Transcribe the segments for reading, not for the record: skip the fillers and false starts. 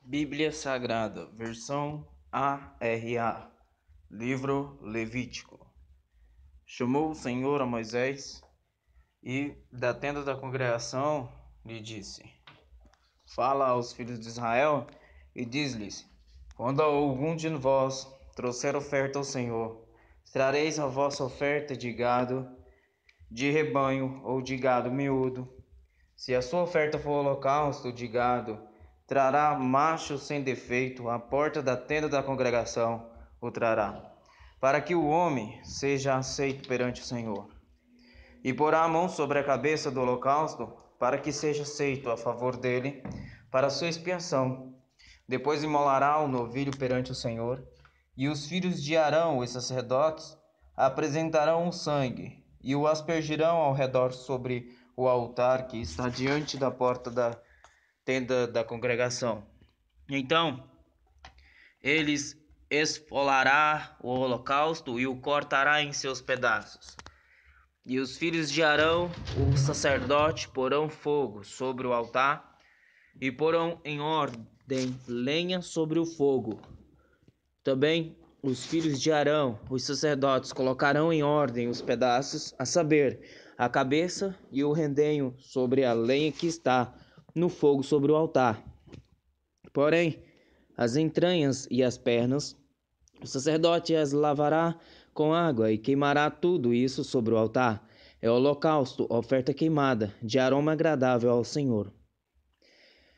Bíblia Sagrada, versão ARA, livro Levítico. Chamou o Senhor a Moisés e, da tenda da congregação, lhe disse: Fala aos filhos de Israel e diz-lhes: Quando algum de vós trouxer oferta ao Senhor, trareis a vossa oferta de gado, de rebanho ou de gado miúdo. Se a sua oferta for holocausto de gado, trará macho sem defeito, à porta da tenda da congregação o trará, para que o homem seja aceito perante o Senhor. E porá a mão sobre a cabeça do holocausto, para que seja aceito a favor dele, para sua expiação. Depois imolará o novilho perante o Senhor, e os filhos de Arão, os sacerdotes, apresentarão o sangue, e o aspergirão ao redor sobre o altar que está diante da porta da tenda da congregação. Então, eles esfolará o holocausto e o cortará em seus pedaços. E os filhos de Arão, o sacerdote, porão fogo sobre o altar e porão em ordem lenha sobre o fogo. Também os filhos de Arão, os sacerdotes, colocarão em ordem os pedaços, a saber, a cabeça e o rendenho sobre a lenha que está no fogo sobre o altar. Porém, as entranhas e as pernas, o sacerdote as lavará com água e queimará tudo isso sobre o altar. É holocausto, oferta queimada, de aroma agradável ao Senhor.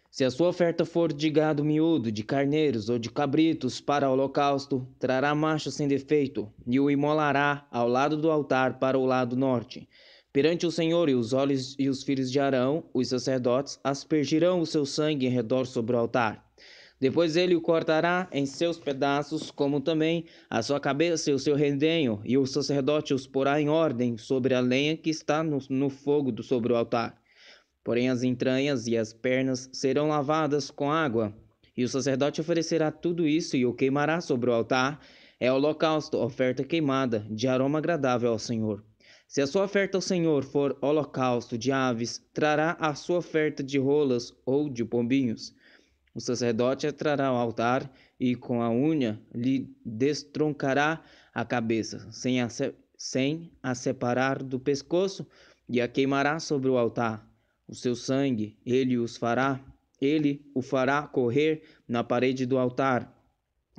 Se a sua oferta for de gado miúdo, de carneiros ou de cabritos para holocausto, trará macho sem defeito, e o imolará ao lado do altar para o lado norte. Perante o Senhor e os olhos e os filhos de Arão, os sacerdotes, aspergirão o seu sangue em redor sobre o altar. Depois ele o cortará em seus pedaços, como também a sua cabeça e o seu rendenho, e o sacerdote os porá em ordem sobre a lenha que está no fogo sobre o altar. Porém as entranhas e as pernas serão lavadas com água, e o sacerdote oferecerá tudo isso e o queimará sobre o altar. É holocausto, oferta queimada, de aroma agradável ao Senhor. Se a sua oferta ao Senhor for holocausto de aves, trará a sua oferta de rolas ou de pombinhos. O sacerdote a trará ao altar e com a unha lhe destroncará a cabeça, sem a separar do pescoço, e a queimará sobre o altar. O seu sangue ele o fará correr na parede do altar.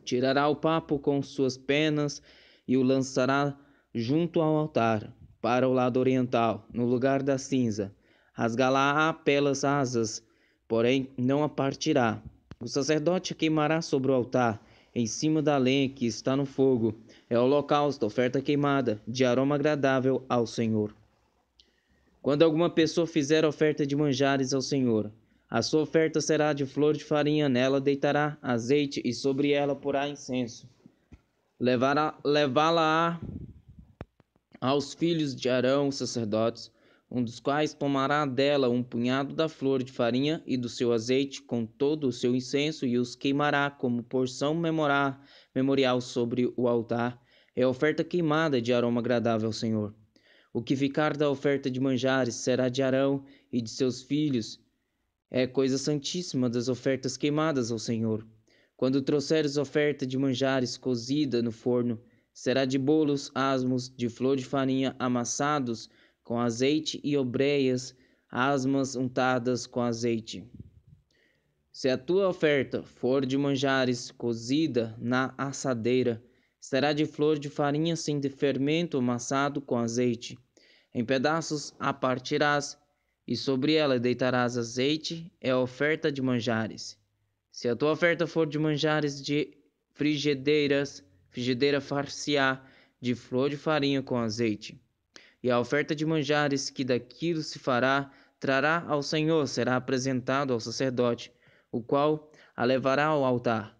Tirará o papo com suas penas e o lançará junto ao altar, para o lado oriental, no lugar da cinza. Rasgá-la-á pelas asas, porém não a partirá. O sacerdote queimará sobre o altar, em cima da lenha que está no fogo. É holocausto, oferta queimada, de aroma agradável ao Senhor. Quando alguma pessoa fizer oferta de manjares ao Senhor, a sua oferta será de flor de farinha, nela deitará azeite e sobre ela porá incenso. Levá-la-á aos filhos de Arão, os sacerdotes, um dos quais tomará dela um punhado da flor de farinha e do seu azeite com todo o seu incenso e os queimará como porção memorial sobre o altar. É oferta queimada de aroma agradável ao Senhor. O que ficar da oferta de manjares será de Arão e de seus filhos. É coisa santíssima das ofertas queimadas ao Senhor. Quando trouxeres oferta de manjares cozida no forno, será de bolos asmos, de flor de farinha amassados com azeite e obreias asmas untadas com azeite. Se a tua oferta for de manjares cozida na assadeira, será de flor de farinha sem fermento amassado com azeite. Em pedaços a partirás, e sobre ela deitarás azeite, é a oferta de manjares. Se a tua oferta for de manjares de frigideira far-se-á de flor de farinha com azeite. E a oferta de manjares que daquilo se fará, trará ao Senhor, será apresentado ao sacerdote, o qual a levará ao altar.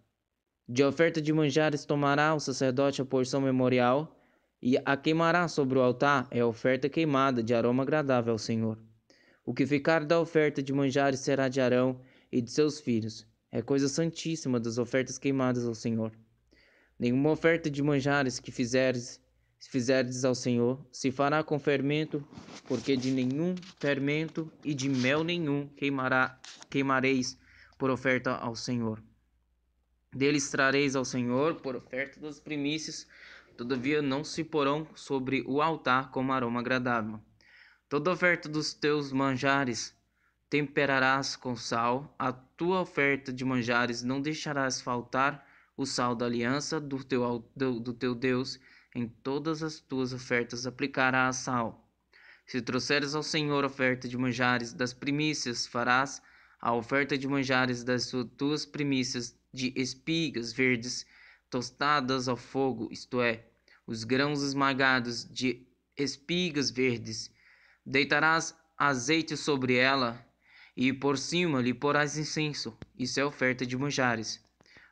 De oferta de manjares tomará o sacerdote a porção memorial, e a queimará sobre o altar. É oferta queimada de aroma agradável ao Senhor. O que ficar da oferta de manjares será de Arão e de seus filhos. É coisa santíssima das ofertas queimadas ao Senhor. Nenhuma oferta de manjares que fizerdes ao Senhor se fará com fermento, porque de nenhum fermento e de mel nenhum queimareis por oferta ao Senhor. Deles trareis ao Senhor por oferta das primícias, todavia não se porão sobre o altar como aroma agradável. Toda oferta dos teus manjares temperarás com sal, a tua oferta de manjares não deixarás faltar o sal da aliança do teu Deus, em todas as tuas ofertas aplicarás sal. Se trouxeres ao Senhor oferta de manjares das primícias, farás a oferta de manjares das tuas primícias de espigas verdes tostadas ao fogo, isto é, os grãos esmagados de espigas verdes. Deitarás azeite sobre ela, e por cima lhe porás incenso. Isso é oferta de manjares.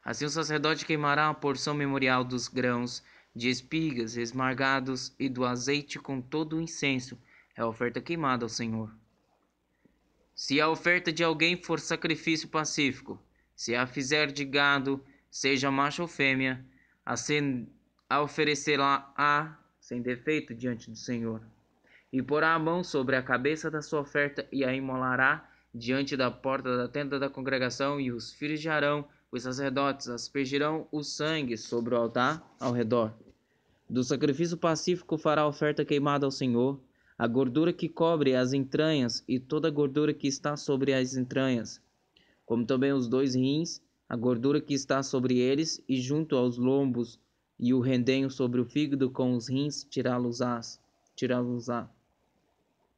Assim o sacerdote queimará a porção memorial dos grãos de espigas esmagados e do azeite com todo o incenso. É a oferta queimada ao Senhor. Se a oferta de alguém for sacrifício pacífico, se a fizer de gado, seja macho ou fêmea, a oferecerá sem defeito diante do Senhor. E porá a mão sobre a cabeça da sua oferta e a imolará diante da porta da tenda da congregação, e os filhos de Arão, os sacerdotes, aspergirão o sangue sobre o altar ao redor. Do sacrifício pacífico fará a oferta queimada ao Senhor, a gordura que cobre as entranhas e toda a gordura que está sobre as entranhas, como também os 2 rins, a gordura que está sobre eles e junto aos lombos, e o rendenho sobre o fígado com os rins, tirá-los-á.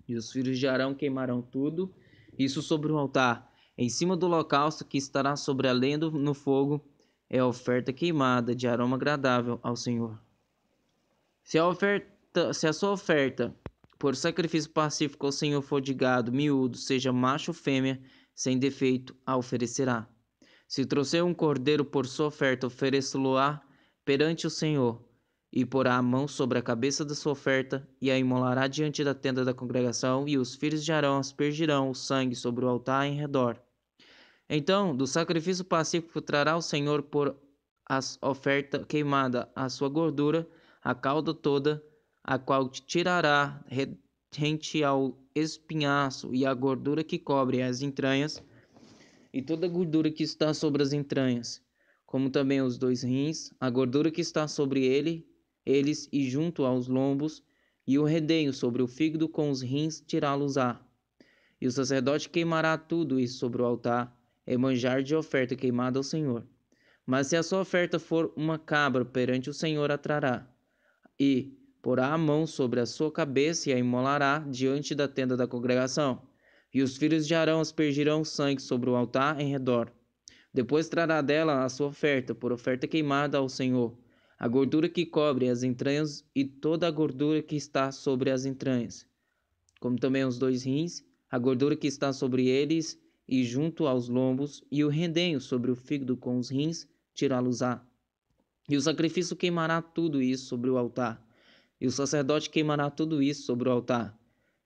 E os filhos de Arão queimarão tudo isso sobre o altar, em cima do holocausto que estará sobre a lenha no fogo, é a oferta queimada de aroma agradável ao Senhor. Se a sua oferta por sacrifício pacífico ao Senhor for de gado miúdo, seja macho ou fêmea, sem defeito a oferecerá. Se trouxer um cordeiro por sua oferta, ofereço-lo-á perante o Senhor, e porá a mão sobre a cabeça da sua oferta, e a imolará diante da tenda da congregação, e os filhos de Arão aspergirão o sangue sobre o altar em redor. Então, do sacrifício pacífico trará o Senhor por a oferta queimada a sua gordura, a cauda toda, a qual tirará rente ao espinhaço, e a gordura que cobre as entranhas, e toda a gordura que está sobre as entranhas, como também os 2 rins, a gordura que está sobre eles e junto aos lombos, e o redenho sobre o fígado com os rins, tirá-los-á. E o sacerdote queimará tudo isso sobre o altar, é manjar de oferta queimada ao Senhor. Mas se a sua oferta for uma cabra, perante o Senhor a trará, e porá a mão sobre a sua cabeça e a imolará diante da tenda da congregação. E os filhos de Arão aspergirão sangue sobre o altar em redor. Depois trará dela a sua oferta, por oferta queimada ao Senhor, a gordura que cobre as entranhas e toda a gordura que está sobre as entranhas, como também os 2 rins, a gordura que está sobre eles e junto aos lombos, e o rendenho sobre o fígado com os rins, tirá-los-á. E o sacrifício queimará tudo isso sobre o altar, e o sacerdote queimará tudo isso sobre o altar.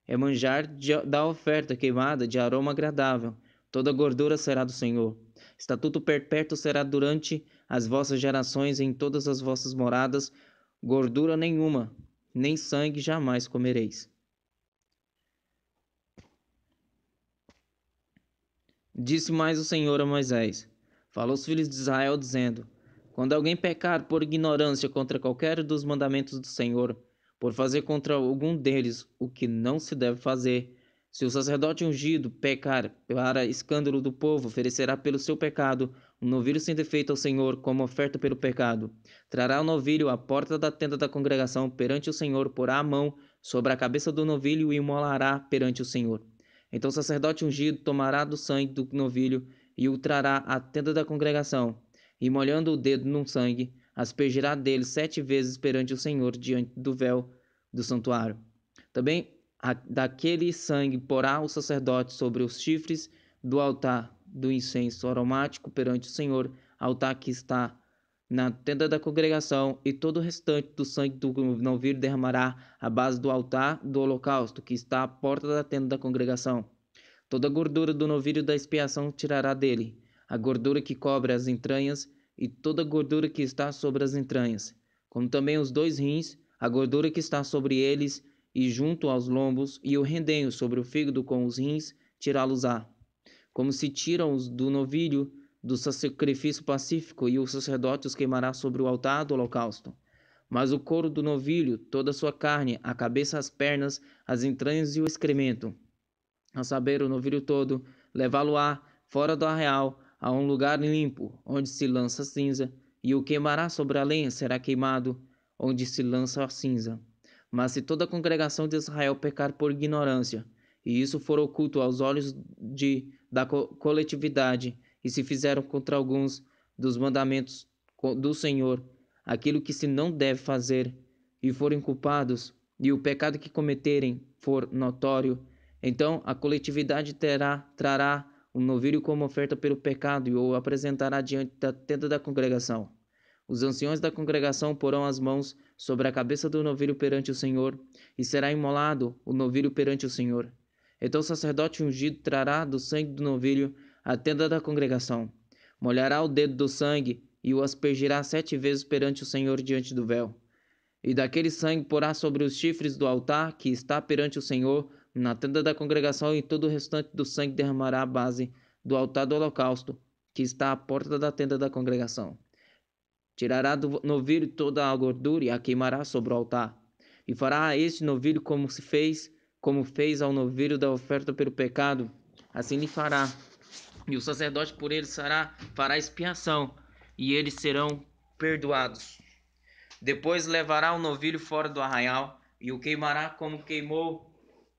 É manjar da oferta queimada de aroma agradável, toda a gordura será do Senhor. Estatuto perpétuo será durante as vossas gerações em todas as vossas moradas, gordura nenhuma, nem sangue jamais comereis. Disse mais o Senhor a Moisés: falou aos filhos de Israel, dizendo: quando alguém pecar por ignorância contra qualquer dos mandamentos do Senhor, por fazer contra algum deles o que não se deve fazer, se o sacerdote ungido pecar para escândalo do povo, oferecerá pelo seu pecado um novilho sem defeito ao Senhor como oferta pelo pecado. Trará o novilho à porta da tenda da congregação perante o Senhor, porá a mão sobre a cabeça do novilho e o imolará perante o Senhor. Então o sacerdote ungido tomará do sangue do novilho e o trará à tenda da congregação, e molhando o dedo no sangue, aspergirá dele 7 vezes perante o Senhor diante do véu do santuário. Também daquele sangue porá o sacerdote sobre os chifres do altar do incenso aromático perante o Senhor, altar que está na tenda da congregação, e todo o restante do sangue do novilho derramará à base do altar do holocausto, que está à porta da tenda da congregação. Toda a gordura do novilho da expiação tirará dele, a gordura que cobre as entranhas e toda a gordura que está sobre as entranhas, como também os 2 rins, a gordura que está sobre eles e junto aos lombos, e o rendenho sobre o fígado com os rins, tirá-los-á. Como se tiram os do novilho do sacrifício pacífico, e o sacerdote os queimará sobre o altar do holocausto. Mas o couro do novilho, toda a sua carne, a cabeça, as pernas, as entranhas e o excremento, a saber, o novilho todo, levá-lo-á fora do arraial, a um lugar limpo, onde se lança a cinza, e o queimará sobre a lenha, será queimado, onde se lança a cinza. Mas se toda a congregação de Israel pecar por ignorância, e isso for oculto aos olhos da coletividade, e se fizeram contra alguns dos mandamentos do Senhor, aquilo que se não deve fazer, e forem culpados, e o pecado que cometerem for notório, então a coletividade trará um novilho como oferta pelo pecado e o apresentará diante da tenda da congregação. Os anciões da congregação porão as mãos sobre a cabeça do novilho perante o Senhor, e será imolado o novilho perante o Senhor. Então o sacerdote ungido trará do sangue do novilho à tenda da congregação, molhará o dedo do sangue e o aspergirá 7 vezes perante o Senhor diante do véu. E daquele sangue porá sobre os chifres do altar que está perante o Senhor, na tenda da congregação, e todo o restante do sangue derramará à base do altar do holocausto, que está à porta da tenda da congregação. Tirará do novilho toda a gordura e a queimará sobre o altar. E fará a este novilho como fez ao novilho da oferta pelo pecado, assim lhe fará. E o sacerdote por eles fará expiação, e eles serão perdoados. Depois levará o novilho fora do arraial, e o queimará como queimou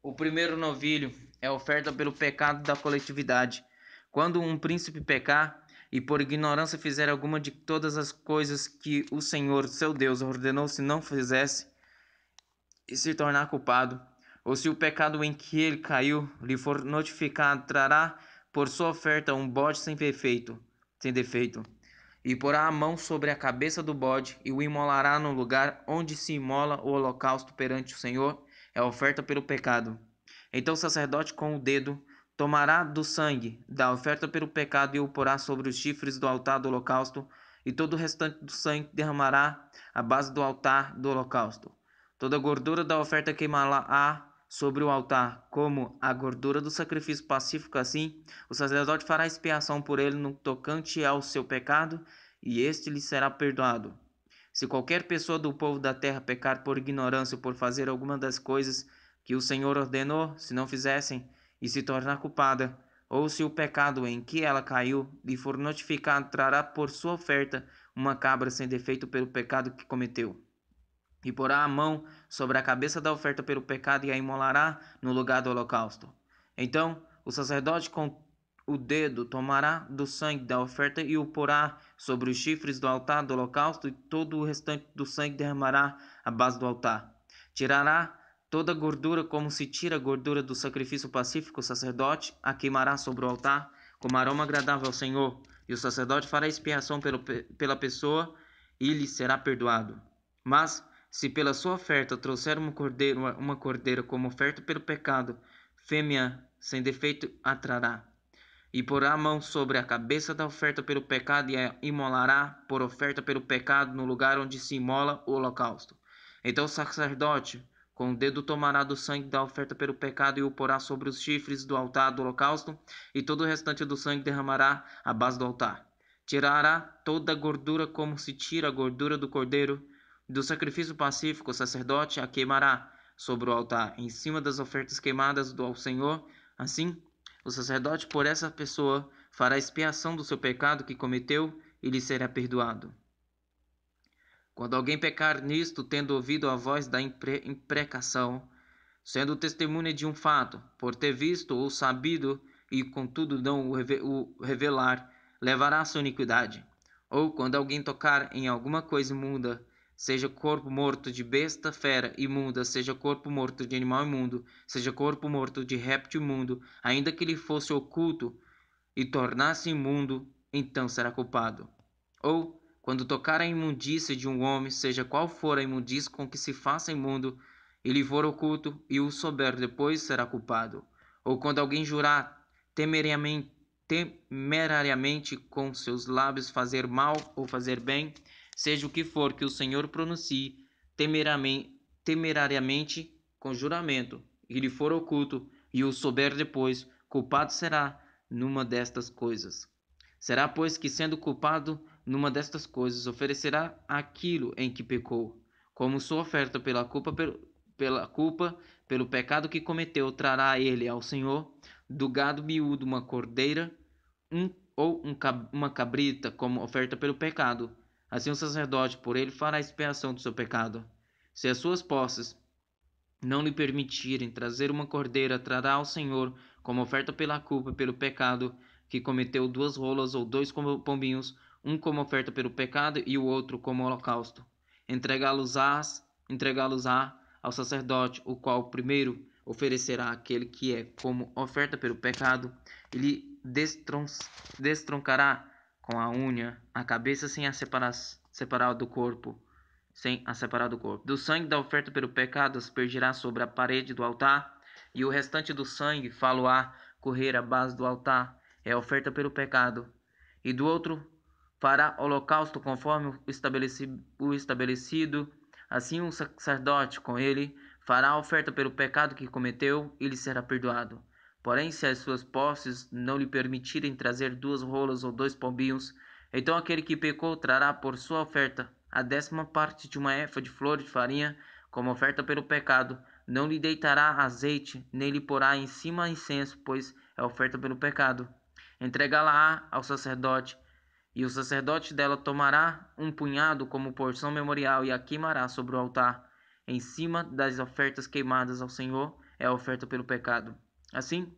o primeiro novilho, é oferta pelo pecado da coletividade. Quando um príncipe pecar, e por ignorância fizer alguma de todas as coisas que o Senhor, seu Deus, ordenou se não fizesse, e se tornar culpado, ou se o pecado em que ele caiu lhe for notificado, trará por sua oferta um bode sem defeito, e porá a mão sobre a cabeça do bode, e o imolará no lugar onde se imola o holocausto perante o Senhor, é oferta pelo pecado. Então o sacerdote com o dedo tomará do sangue da oferta pelo pecado e o porá sobre os chifres do altar do holocausto, e todo o restante do sangue derramará à base do altar do holocausto. Toda a gordura da oferta queimará sobre o altar, como a gordura do sacrifício pacífico. Assim, o sacerdote fará expiação por ele no tocante ao seu pecado, e este lhe será perdoado. Se qualquer pessoa do povo da terra pecar por ignorância ou por fazer alguma das coisas que o Senhor ordenou, se não fizessem, e se tornar culpada, ou se o pecado em que ela caiu lhe for notificado, trará por sua oferta uma cabra sem defeito pelo pecado que cometeu. E porá a mão sobre a cabeça da oferta pelo pecado e a imolará no lugar do holocausto. Então o sacerdote com o dedo tomará do sangue da oferta e o porá sobre os chifres do altar do holocausto, e todo o restante do sangue derramará à base do altar. Tirará toda a gordura, como se tira a gordura do sacrifício pacífico. O sacerdote a queimará sobre o altar como aroma agradável ao Senhor, e o sacerdote fará expiação pela pessoa, e lhe será perdoado. Mas se pela sua oferta trouxer uma cordeira como oferta pelo pecado, fêmea sem defeito a trará, e porá a mão sobre a cabeça da oferta pelo pecado e a imolará por oferta pelo pecado no lugar onde se imola o holocausto. Então o sacerdote com o dedo tomará do sangue da oferta pelo pecado e o porá sobre os chifres do altar do holocausto, e todo o restante do sangue derramará à base do altar. Tirará toda a gordura, como se tira a gordura do cordeiro. Do sacrifício pacífico, o sacerdote a queimará sobre o altar, em cima das ofertas queimadas ao Senhor. Assim, o sacerdote por essa pessoa fará expiação do seu pecado que cometeu, e lhe será perdoado. Quando alguém pecar nisto, tendo ouvido a voz da imprecação, sendo testemunha de um fato, por ter visto ou sabido, e contudo não o revelar, levará a sua iniquidade. Ou quando alguém tocar em alguma coisa imunda, seja corpo morto de besta, fera imunda, seja corpo morto de animal imundo, seja corpo morto de réptil imundo, ainda que lhe fosse oculto e tornasse imundo, então será culpado. Ou quando tocar a imundícia de um homem, seja qual for a imundícia com que se faça imundo, e lhe for oculto e o souber depois, será culpado. Ou quando alguém jurar temerariamente com seus lábios fazer mal ou fazer bem, seja o que for que o Senhor pronuncie temerariamente com juramento, e lhe for oculto e o souber depois, culpado será numa destas coisas. Será, pois, que sendo culpado numa destas coisas, oferecerá aquilo em que pecou, como sua oferta pelo pecado que cometeu, trará ele ao Senhor do gado miúdo uma cordeira, uma cabrita, como oferta pelo pecado. Assim o sacerdote por ele fará expiação do seu pecado. Se as suas posses não lhe permitirem trazer uma cordeira, trará ao Senhor como oferta pela culpa e pelo pecado que cometeu 2 rolas ou 2 pombinhos, um como oferta pelo pecado e o outro como holocausto. Entregá-los-á ao sacerdote, o qual primeiro oferecerá aquele que é como oferta pelo pecado, e lhe destroncará com a unha a cabeça sem a separar do corpo. Do sangue da oferta pelo pecado aspergirá sobre a parede do altar, e o restante do sangue fá-lo-á correr à base do altar, é a oferta pelo pecado. E do outro fará holocausto conforme o estabelecido. Assim o sacerdote com ele fará a oferta pelo pecado que cometeu, e lhe será perdoado. Porém, se as suas posses não lhe permitirem trazer 2 rolas ou 2 pombinhos, então aquele que pecou trará por sua oferta a 10ª parte de uma efa de flor de farinha, como oferta pelo pecado. Não lhe deitará azeite, nem lhe porá em cima incenso, pois é oferta pelo pecado. Entregá-la-á ao sacerdote, e o sacerdote dela tomará um punhado como porção memorial e a queimará sobre o altar, em cima das ofertas queimadas ao Senhor, é a oferta pelo pecado. Assim,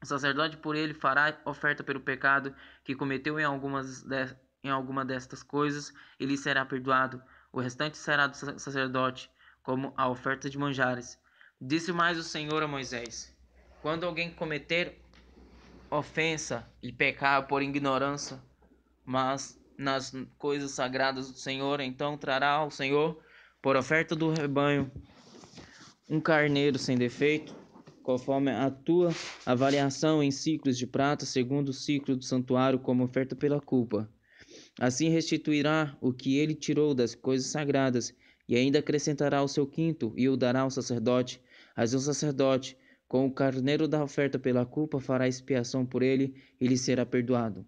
o sacerdote por ele fará oferta pelo pecado que cometeu em alguma destas coisas, e lhe será perdoado. O restante será do sacerdote, como a oferta de manjares. Disse mais o Senhor a Moisés: quando alguém cometer ofensa e pecar por ignorância, mas nas coisas sagradas do Senhor, então trará ao Senhor, por oferta do rebanho, um carneiro sem defeito, conforme a tua avaliação em ciclos de prata, segundo o ciclo do santuário, como oferta pela culpa. Assim restituirá o que ele tirou das coisas sagradas, e ainda acrescentará o seu quinto, e o dará ao sacerdote. Assim o sacerdote, com o carneiro da oferta pela culpa, fará expiação por ele, e lhe será perdoado.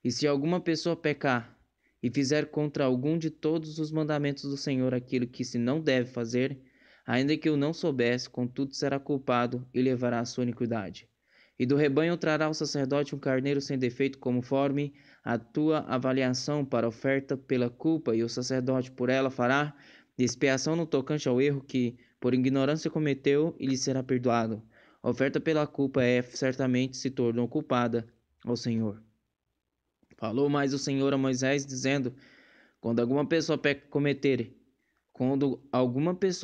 E se alguma pessoa pecar, e fizer contra algum de todos os mandamentos do Senhor aquilo que se não deve fazer, ainda que eu não soubesse, contudo será culpado e levará a sua iniquidade. E do rebanho trará o sacerdote um carneiro sem defeito, conforme a tua avaliação para oferta pela culpa, e o sacerdote por ela fará expiação no tocante ao erro que por ignorância cometeu, e lhe será perdoado. A oferta pela culpa certamente se tornou culpada ao Senhor. Falou mais o Senhor a Moisés, dizendo: quando alguma pessoa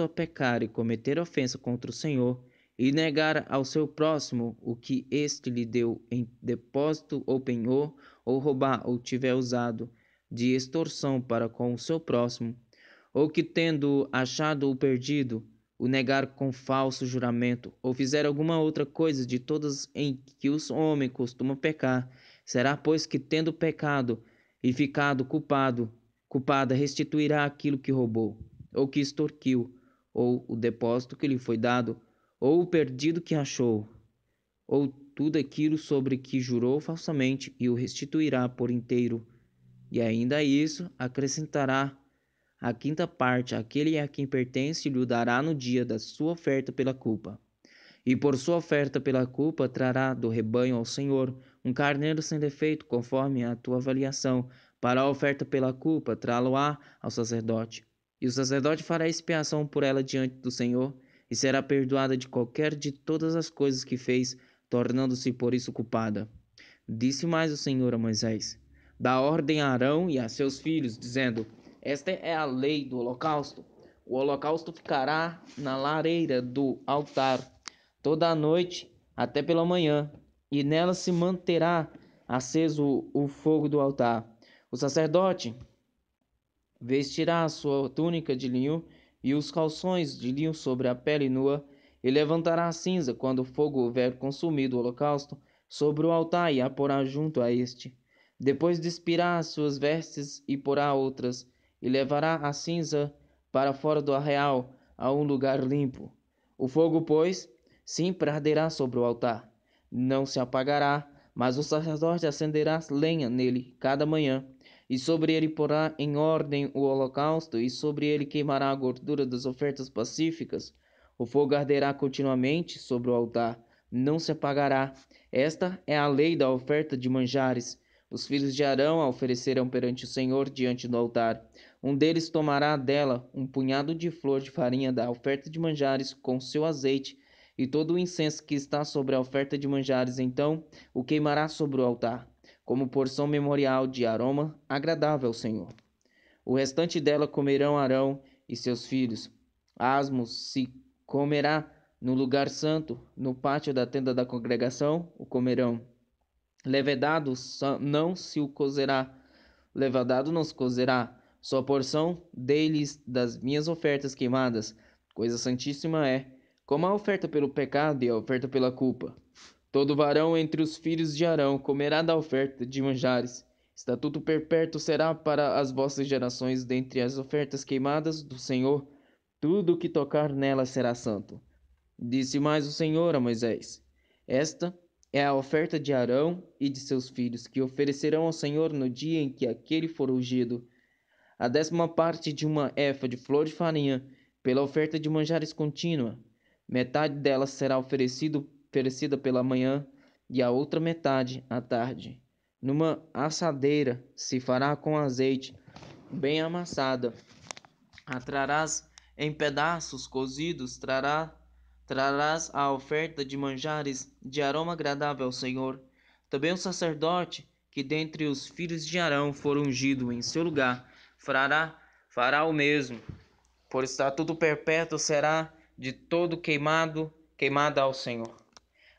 pecar e cometer ofensa contra o Senhor, e negar ao seu próximo o que este lhe deu em depósito ou penhor, ou roubar ou tiver usado de extorsão para com o seu próximo, ou que tendo achado o perdido, o negar com falso juramento, ou fizer alguma outra coisa de todas em que os homens costumam pecar, será, pois, que tendo pecado e ficado culpada, restituirá aquilo que roubou, ou que extorquiu, ou o depósito que lhe foi dado, ou o perdido que achou, ou tudo aquilo sobre que jurou falsamente, e o restituirá por inteiro. E ainda a isso acrescentará a 5ª parte, aquele a quem pertence lhe dará no dia da sua oferta pela culpa. E por sua oferta pela culpa trará do rebanho ao Senhor um carneiro sem defeito, conforme a tua avaliação. Para a oferta pela culpa trá-lo-á ao sacerdote. E o sacerdote fará expiação por ela diante do Senhor, e será perdoada de qualquer de todas as coisas que fez, tornando-se por isso culpada. Disse mais o Senhor a Moisés: dá ordem a Arão e a seus filhos, dizendo: esta é a lei do holocausto. O holocausto ficará na lareira do altar toda a noite até pela manhã, e nela se manterá aceso o fogo do altar. O sacerdote vestirá a sua túnica de linho e os calções de linho sobre a pele nua, e levantará a cinza quando o fogo houver consumido o holocausto sobre o altar, e a porá junto a este. Depois despirá as suas vestes e porá outras, e levará a cinza para fora do arraial, a um lugar limpo. O fogo, pois, sempre arderá sobre o altar, não se apagará, Mas o sacerdote acenderá lenha nele cada manhã, e sobre ele porá em ordem o holocausto, e sobre ele queimará a gordura das ofertas pacíficas. O fogo arderá continuamente sobre o altar, não se apagará. Esta é a lei da oferta de manjares. Os filhos de Arão a oferecerão perante o Senhor diante do altar. Um deles tomará dela um punhado de flor de farinha da oferta de manjares com seu azeite, e todo o incenso que está sobre a oferta de manjares, então o queimará sobre o altar, como porção memorial de aroma agradável ao Senhor. O restante dela comerão Arão e seus filhos. Asmos se comerá no lugar santo, no pátio da tenda da congregação, o comerão. Levedado não se o cozerá, levedado não se cozerá, sua porção deles das minhas ofertas queimadas. Coisa santíssima é, como a oferta pelo pecado e a oferta pela culpa. Todo varão entre os filhos de Arão comerá da oferta de manjares. Estatuto perpétuo será para as vossas gerações dentre as ofertas queimadas do Senhor. Tudo o que tocar nela será santo. Disse mais o Senhor a Moisés: Esta é a oferta de Arão e de seus filhos, que oferecerão ao Senhor no dia em que aquele for ungido: a 10ª parte de uma efa de flor de farinha, pela oferta de manjares contínua. Metade dela será oferecida pela manhã, e a outra metade à tarde. Numa assadeira se fará com azeite, bem amassada. A trarás em pedaços cozidos, trarás a oferta de manjares de aroma agradável ao Senhor. Também o sacerdote, que dentre os filhos de Arão for ungido em seu lugar, fará o mesmo. Por estatuto perpétuo será de todo queimada ao Senhor.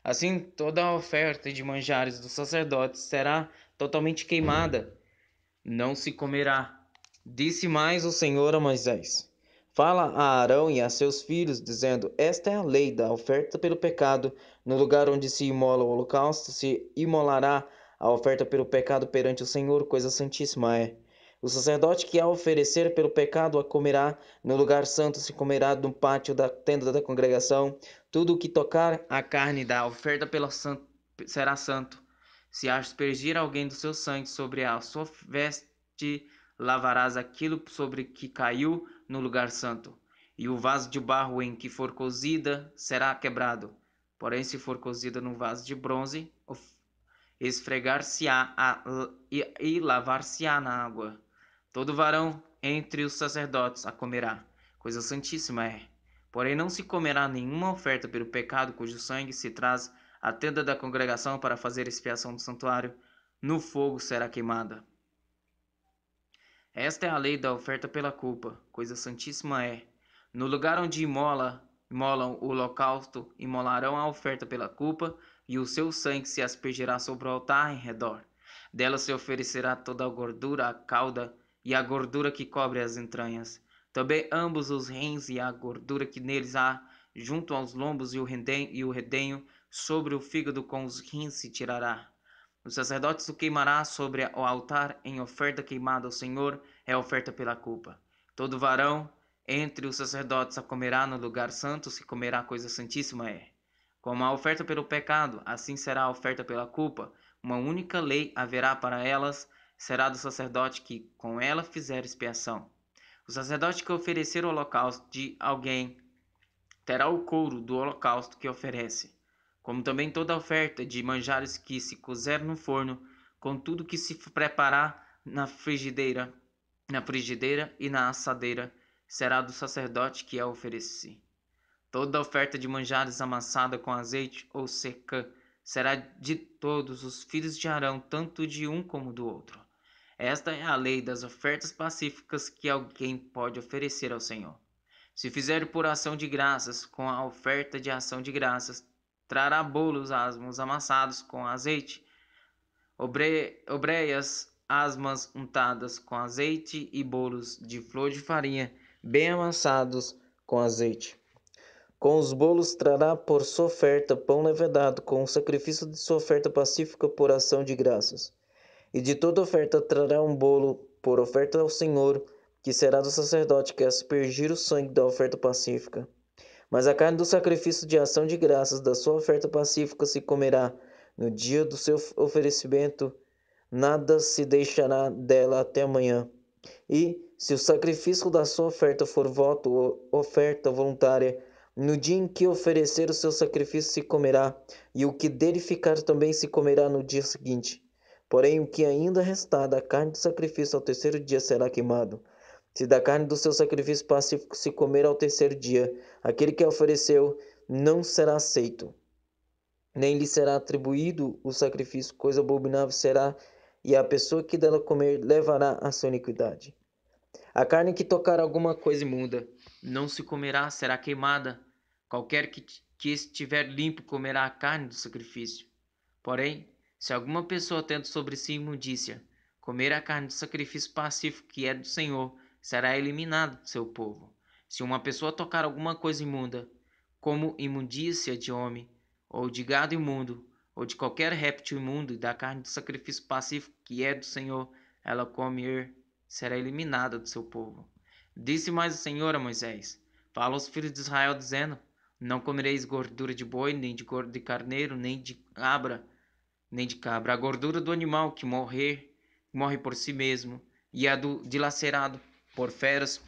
Assim, toda a oferta de manjares dos sacerdotes será totalmente queimada, não se comerá. Disse mais o Senhor a Moisés: Fala a Arão e a seus filhos, dizendo: Esta é a lei da oferta pelo pecado. No lugar onde se imola o holocausto, se imolará a oferta pelo pecado perante o Senhor, coisa santíssima é. O sacerdote que a oferecer pelo pecado a comerá. No lugar santo se comerá no pátio da tenda da congregação. Tudo o que tocar a carne da oferta será santo. Se aspergir alguém do seu sangue sobre a sua veste, lavarás aquilo sobre que caiu no lugar santo. E o vaso de barro em que for cozida será quebrado. Porém, se for cozida no vaso de bronze, esfregar-se-á e lavar-se-á na água. Todo varão entre os sacerdotes a comerá, coisa santíssima é. Porém não se comerá nenhuma oferta pelo pecado cujo sangue se traz à tenda da congregação para fazer expiação do santuário, no fogo será queimada. Esta é a lei da oferta pela culpa, coisa santíssima é. No lugar onde imolam o holocausto, imolarão a oferta pela culpa, e o seu sangue se aspergirá sobre o altar em redor. Dela se oferecerá toda a gordura, a cauda e a gordura que cobre as entranhas. Também ambos os rins e a gordura que neles há, junto aos lombos e o redenho, sobre o fígado com os rins se tirará. O sacerdote o queimará sobre o altar em oferta queimada ao Senhor, é oferta pela culpa. Todo varão entre os sacerdotes a comerá no lugar santo, se comerá coisa santíssima é. Como a oferta pelo pecado, assim será a oferta pela culpa. Uma única lei haverá para elas, será do sacerdote que com ela fizer expiação. O sacerdote que oferecer o holocausto de alguém terá o couro do holocausto que oferece, como também toda oferta de manjares que se cozer no forno, com tudo que se preparar na frigideira e na assadeira, será do sacerdote que a oferece. Toda oferta de manjares amassada com azeite ou seca será de todos os filhos de Arão, tanto de um como do outro. Esta é a lei das ofertas pacíficas que alguém pode oferecer ao Senhor. Se fizer por ação de graças, com a oferta de ação de graças, trará bolos asmos amassados com azeite, obreias asmas untadas com azeite e bolos de flor de farinha bem amassados com azeite. Com os bolos trará por sua oferta pão levedado, com o sacrifício de sua oferta pacífica por ação de graças. E de toda oferta trará um bolo por oferta ao Senhor, que será do sacerdote que aspergir o sangue da oferta pacífica. Mas a carne do sacrifício de ação de graças da sua oferta pacífica se comerá No dia do seu oferecimento, nada se deixará dela até amanhã. E, se o sacrifício da sua oferta for voto ou oferta voluntária, no dia em que oferecer o seu sacrifício se comerá, e o que dele ficar também se comerá no dia seguinte. Porém, o que ainda restar da carne do sacrifício ao terceiro dia será queimado. Se da carne do seu sacrifício pacífico se comer ao terceiro dia, aquele que a ofereceu não será aceito, nem lhe será atribuído o sacrifício, coisa abominável será, e a pessoa que dela comer levará a sua iniquidade. A carne que tocar alguma coisa imunda não se comerá, será queimada. Qualquer que estiver limpo comerá a carne do sacrifício. Porém, se alguma pessoa tendo sobre si imundícia, comer a carne do sacrifício pacífico que é do Senhor, será eliminada do seu povo. Se uma pessoa tocar alguma coisa imunda, como imundícia de homem, ou de gado imundo, ou de qualquer réptil imundo, e da carne do sacrifício pacífico que é do Senhor, ela comer, será eliminada do seu povo. Disse mais o Senhor a Moisés: Fala aos filhos de Israel, dizendo: Não comereis gordura de boi, nem de carneiro, nem de cabra, a gordura do animal que morre por si mesmo, e a do dilacerado por feras,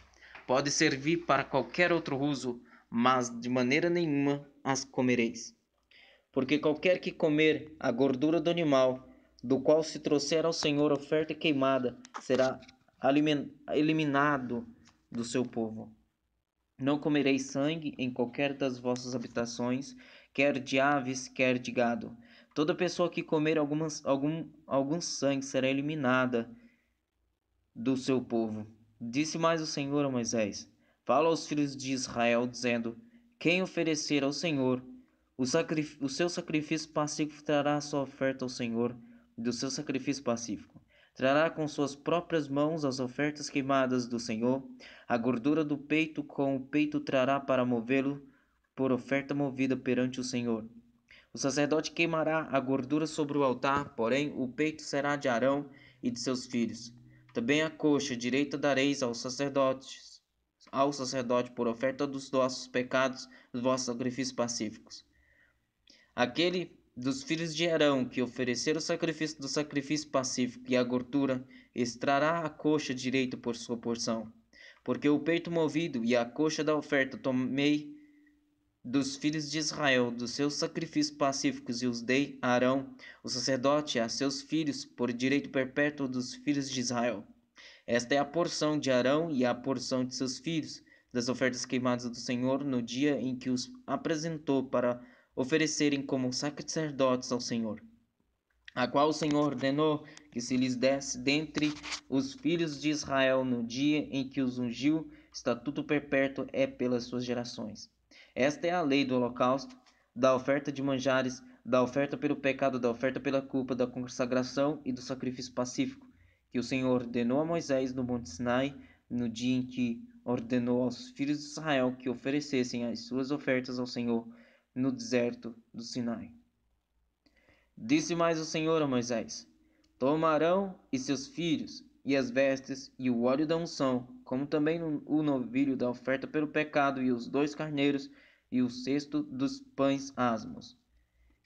pode servir para qualquer outro uso, mas de maneira nenhuma as comereis. Porque qualquer que comer a gordura do animal, do qual se trouxer ao Senhor oferta queimada, será eliminado do seu povo. Não comereis sangue em qualquer das vossas habitações, quer de aves, quer de gado. Toda pessoa que comer algum sangue será eliminada do seu povo. Disse mais o Senhor a Moisés: Fala aos filhos de Israel, dizendo: Quem oferecer ao Senhor o seu sacrifício pacífico trará a sua oferta ao Senhor do seu sacrifício pacífico. Trará com suas próprias mãos as ofertas queimadas do Senhor. A gordura do peito com o peito trará para movê-lo por oferta movida perante o Senhor. O sacerdote queimará a gordura sobre o altar, porém o peito será de Arão e de seus filhos. Também a coxa direita dareis ao sacerdote por oferta dos vossos pecados, dos vossos sacrifícios pacíficos. Aquele dos filhos de Arão que oferecer o sacrifício do sacrifício pacífico e a gordura, extrará a coxa direita por sua porção. Porque o peito movido e a coxa da oferta tomei dos filhos de Israel, dos seus sacrifícios pacíficos, e os dei a Arão, o sacerdote, a seus filhos, por direito perpétuo dos filhos de Israel. Esta é a porção de Arão e a porção de seus filhos, das ofertas queimadas do Senhor, no dia em que os apresentou para oferecerem como sacerdotes ao Senhor, a qual o Senhor ordenou que se lhes desse dentre os filhos de Israel no dia em que os ungiu. Estatuto perpétuo é pelas suas gerações. Esta é a lei do holocausto, da oferta de manjares, da oferta pelo pecado, da oferta pela culpa, da consagração e do sacrifício pacífico, que o Senhor ordenou a Moisés no monte Sinai, no dia em que ordenou aos filhos de Israel que oferecessem as suas ofertas ao Senhor no deserto do Sinai. Disse mais o Senhor a Moisés: Toma Arão e seus filhos, e as vestes, e o óleo da unção, como também o novilho da oferta pelo pecado, e os 2 carneiros, e o cesto dos pães asmos.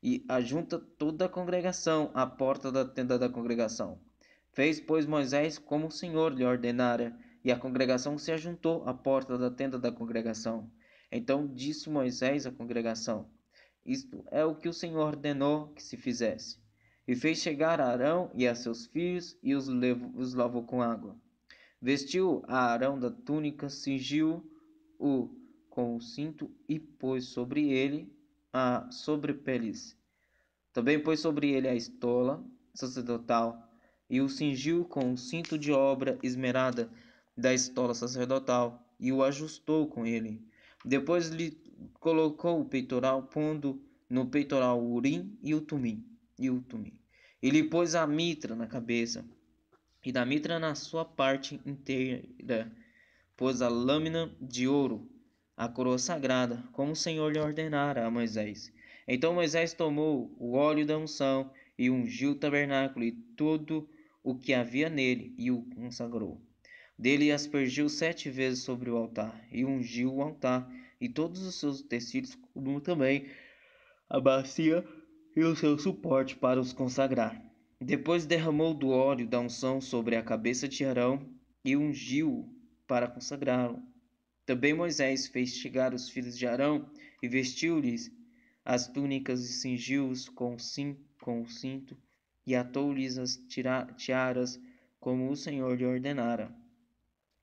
E ajunta toda a congregação à porta da tenda da congregação. Fez, pois, Moisés como o Senhor lhe ordenara, e a congregação se ajuntou à porta da tenda da congregação. Então disse Moisés à congregação: Isto é o que o Senhor ordenou que se fizesse. E fez chegar a Arão e a seus filhos, e os lavou com água. Vestiu a Arão da túnica, cingiu-o com o cinto, e pôs sobre ele a sobrepeliz. Também pôs sobre ele a estola sacerdotal, e o cingiu com o cinto de obra esmerada da estola sacerdotal, e o ajustou com ele. Depois lhe colocou o peitoral, pondo no peitoral o urim e o tumim. E lhe pôs a mitra na cabeça, e da mitra na sua parte inteira pôs a lâmina de ouro, a coroa sagrada, como o Senhor lhe ordenara a Moisés. Então Moisés tomou o óleo da unção e ungiu o tabernáculo e tudo o que havia nele, e o consagrou. Dele aspergiu 7 vezes sobre o altar, e ungiu o altar e todos os seus utensílios, como também a bacia e o seu suporte para os consagrar. Depois derramou do óleo da unção sobre a cabeça de Arão e ungiu-o para consagrá-lo. Também Moisés fez chegar os filhos de Arão e vestiu-lhes as túnicas e cingiu-os com o cinto e atou-lhes as tiaras como o Senhor lhe ordenara.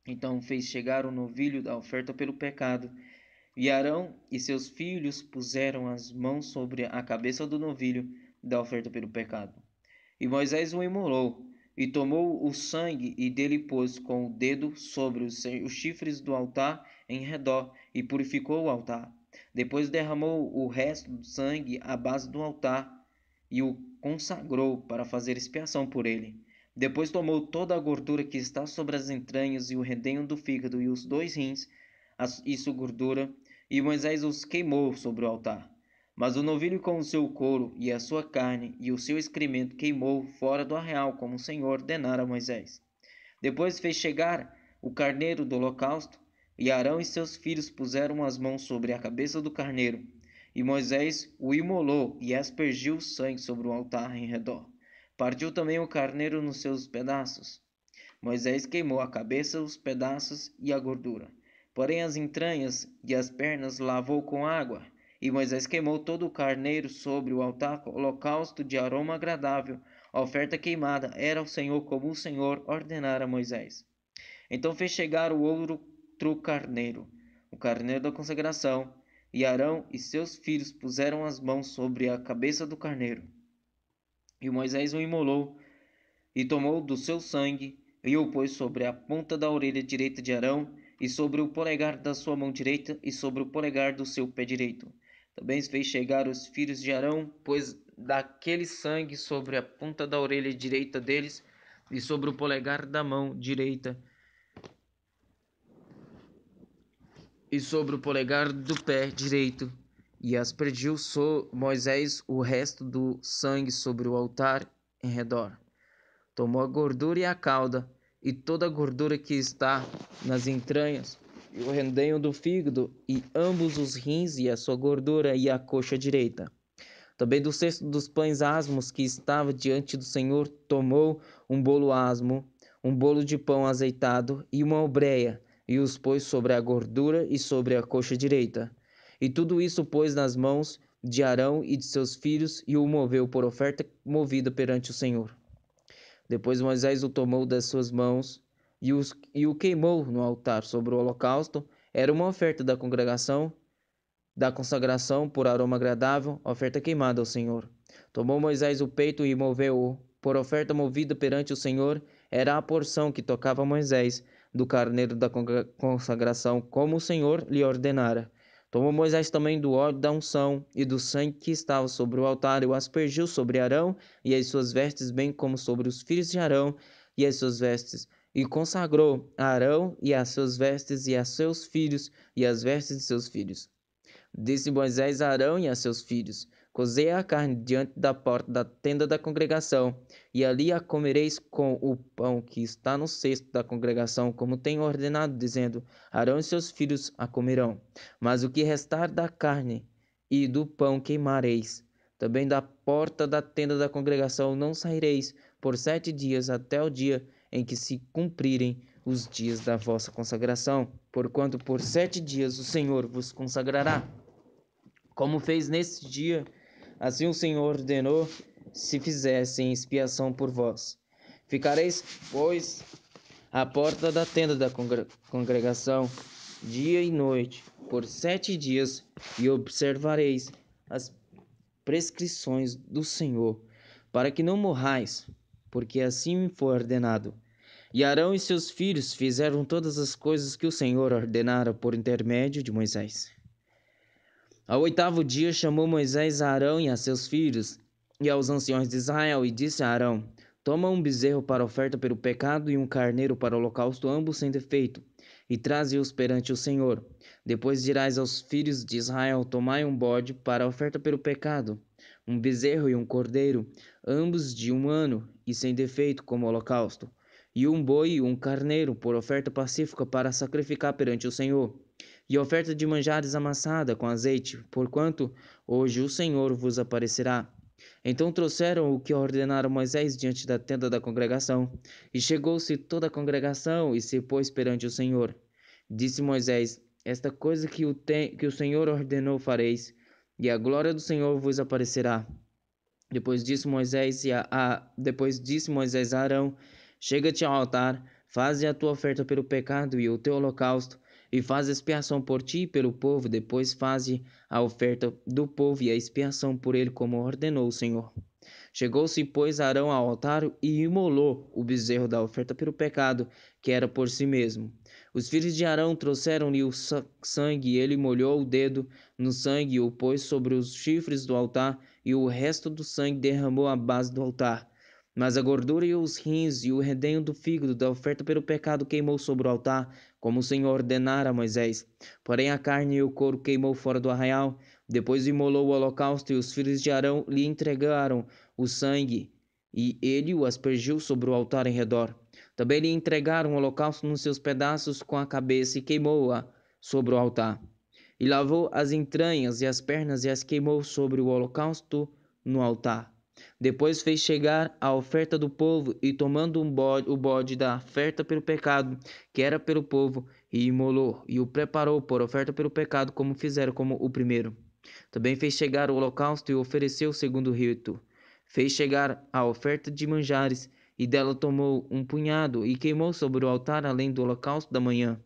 Então fez chegar o novilho da oferta pelo pecado, e Arão e seus filhos puseram as mãos sobre a cabeça do novilho da oferta pelo pecado. E Moisés o imolou, e tomou o sangue e dele pôs com o dedo sobre os chifres do altar em redor, e purificou o altar. Depois derramou o resto do sangue à base do altar, e o consagrou para fazer expiação por ele. Depois tomou toda a gordura que está sobre as entranhas e o redenho do fígado e os 2 rins, e sua gordura, e Moisés os queimou sobre o altar. Mas o novilho com o seu couro e a sua carne e o seu excremento queimou fora do arraial, como o Senhor ordenara a Moisés. Depois fez chegar o carneiro do holocausto, e Arão e seus filhos puseram as mãos sobre a cabeça do carneiro. E Moisés o imolou e aspergiu o sangue sobre o altar em redor. Partiu também o carneiro nos seus pedaços. Moisés queimou a cabeça, os pedaços e a gordura. Porém as entranhas e as pernas lavou com água. E Moisés queimou todo o carneiro sobre o altar, holocausto de aroma agradável. A oferta queimada era ao Senhor como o Senhor ordenara a Moisés. Então fez chegar o outro carneiro, o carneiro da consagração, e Arão e seus filhos puseram as mãos sobre a cabeça do carneiro. E Moisés o imolou, e tomou do seu sangue, e o pôs sobre a ponta da orelha direita de Arão, e sobre o polegar da sua mão direita, e sobre o polegar do seu pé direito. Também fez chegar os filhos de Arão, pôs daquele sangue sobre a ponta da orelha direita deles, e sobre o polegar da mão direita, e sobre o polegar do pé direito, e aspergiu Moisés o resto do sangue sobre o altar em redor. Tomou a gordura e a cauda, e toda a gordura que está nas entranhas, e o redenho do fígado, e ambos os rins, e a sua gordura, e a coxa direita. Também do cesto dos pães asmos que estava diante do Senhor, tomou um bolo asmo, um bolo de pão azeitado, e uma obreia, e os pôs sobre a gordura e sobre a coxa direita. E tudo isso pôs nas mãos de Arão e de seus filhos, e o moveu por oferta movida perante o Senhor. Depois Moisés o tomou das suas mãos e o queimou no altar sobre o holocausto. Era uma oferta da consagração por aroma agradável, oferta queimada ao Senhor. Tomou Moisés o peito e moveu-o por oferta movida perante o Senhor. Era a porção que tocava Moisés do carneiro da consagração, como o Senhor lhe ordenara. Tomou Moisés também do óleo da unção e do sangue que estava sobre o altar, e o aspergiu sobre Arão e as suas vestes, bem como sobre os filhos de Arão e as suas vestes, e consagrou a Arão e as suas vestes, e a seus filhos e as vestes de seus filhos. Disse Moisés a Arão e a seus filhos: Cozei a carne diante da porta da tenda da congregação, e ali a comereis com o pão que está no cesto da congregação, como tenho ordenado, dizendo: Arão e seus filhos a comerão. Mas o que restar da carne e do pão queimareis. Também da porta da tenda da congregação não saireis por 7 dias, até o dia em que se cumprirem os dias da vossa consagração, porquanto por 7 dias o Senhor vos consagrará. Como fez nesse dia, assim o Senhor ordenou, se fizessem expiação por vós. Ficareis, pois, à porta da tenda da congregação, dia e noite, por 7 dias, e observareis as prescrições do Senhor, para que não morrais, porque assim me foi ordenado. E Arão e seus filhos fizeram todas as coisas que o Senhor ordenara por intermédio de Moisés. Ao 8º dia chamou Moisés a Arão e a seus filhos e aos anciões de Israel, e disse a Arão: Toma um bezerro para oferta pelo pecado e um carneiro para holocausto, ambos sem defeito, e traze-os perante o Senhor. Depois dirás aos filhos de Israel: Tomai um bode para oferta pelo pecado, um bezerro e um cordeiro, ambos de 1 ano e sem defeito, como holocausto, e um boi e um carneiro por oferta pacífica para sacrificar perante o Senhor, e oferta de manjares amassada com azeite, porquanto hoje o Senhor vos aparecerá. Então trouxeram o que ordenara Moisés diante da tenda da congregação. E chegou-se toda a congregação e se pôs perante o Senhor. Disse Moisés: Esta coisa que o Senhor ordenou fareis, e a glória do Senhor vos aparecerá. Depois disse Moisés a Arão: Chega-te ao altar, faze a tua oferta pelo pecado e o teu holocausto, e faz expiação por ti e pelo povo. Depois faze a oferta do povo e a expiação por ele, como ordenou o Senhor. Chegou-se, pois, Arão ao altar e imolou o bezerro da oferta pelo pecado, que era por si mesmo. Os filhos de Arão trouxeram-lhe o sangue, e ele molhou o dedo no sangue e o pôs sobre os chifres do altar, e o resto do sangue derramou à base do altar. Mas a gordura e os rins e o redenho do fígado da oferta pelo pecado queimou sobre o altar, como o Senhor ordenara a Moisés. Porém a carne e o couro queimou fora do arraial. Depois imolou o holocausto, e os filhos de Arão lhe entregaram o sangue, e ele o aspergiu sobre o altar em redor. Também lhe entregaram o holocausto nos seus pedaços com a cabeça, e queimou-a sobre o altar. E lavou as entranhas e as pernas, e as queimou sobre o holocausto no altar. Depois fez chegar a oferta do povo, e tomando o bode da oferta pelo pecado, que era pelo povo, e imolou, e o preparou por oferta pelo pecado, como fizeram como o primeiro. Também fez chegar o holocausto e o ofereceu segundo o rito. Fez chegar a oferta de manjares, e dela tomou um punhado, e queimou sobre o altar, além do holocausto da manhã.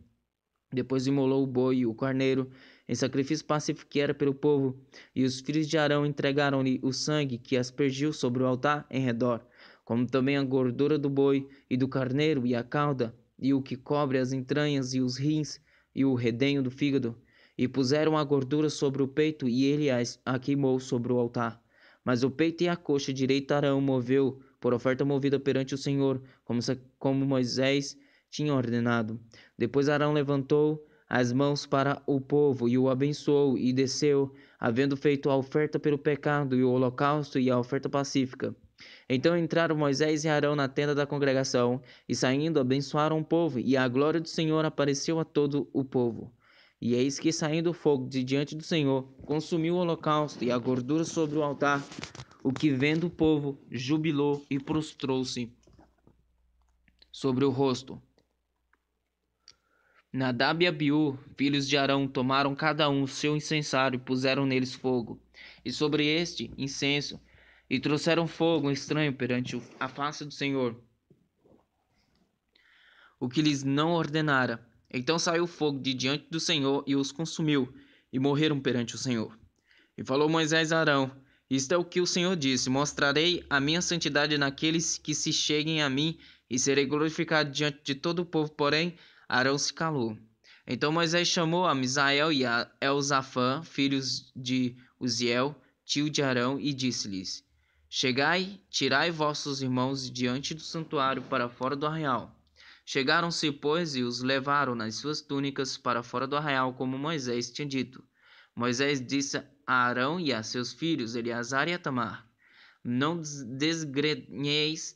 Depois imolou o boi e o carneiro em sacrifício pacífico que era pelo povo, e os filhos de Arão entregaram-lhe o sangue que aspergiu sobre o altar em redor, como também a gordura do boi e do carneiro e a cauda, e o que cobre as entranhas e os rins, e o redenho do fígado. E puseram a gordura sobre o peito, e ele a queimou sobre o altar. Mas o peito e a coxa direita Arão moveu por oferta movida perante o Senhor, como Moisés tinha ordenado. Depois Arão levantou as mãos para o povo e o abençoou, e desceu, havendo feito a oferta pelo pecado e o holocausto e a oferta pacífica. Então entraram Moisés e Arão na tenda da congregação, e saindo abençoaram o povo, e a glória do Senhor apareceu a todo o povo. E eis que, saindo o fogo de diante do Senhor, consumiu o holocausto e a gordura sobre o altar, o que, vendo o povo, jubilou e prostrou-se sobre o rosto. Nadab e Abiú, filhos de Arão, tomaram cada um o seu incensário e puseram neles fogo, e sobre este incenso, e trouxeram fogo estranho perante a face do Senhor, o que lhes não ordenara. Então saiu fogo de diante do Senhor e os consumiu, e morreram perante o Senhor. E falou Moisés a Arão: Isto é o que o Senhor disse: Mostrarei a minha santidade naqueles que se cheguem a mim, e serei glorificado diante de todo o povo. Porém Arão se calou. Então Moisés chamou a Misael e a Elzafã, filhos de Uziel, tio de Arão, e disse-lhes: Chegai, tirai vossos irmãos diante do santuário para fora do arraial. Chegaram-se, pois, e os levaram nas suas túnicas para fora do arraial, como Moisés tinha dito. Moisés disse a Arão e a seus filhos, Eleazar e Itamar: Não desgrenheis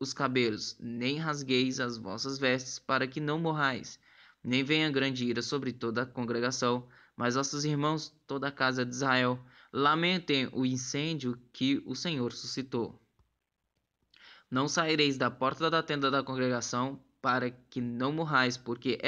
os cabelos, nem rasgueis as vossas vestes, para que não morrais, nem venha grande ira sobre toda a congregação, mas vossos irmãos, toda a casa de Israel, lamentem o incêndio que o Senhor suscitou. Não saireis da porta da tenda da congregação, para que não morrais, porque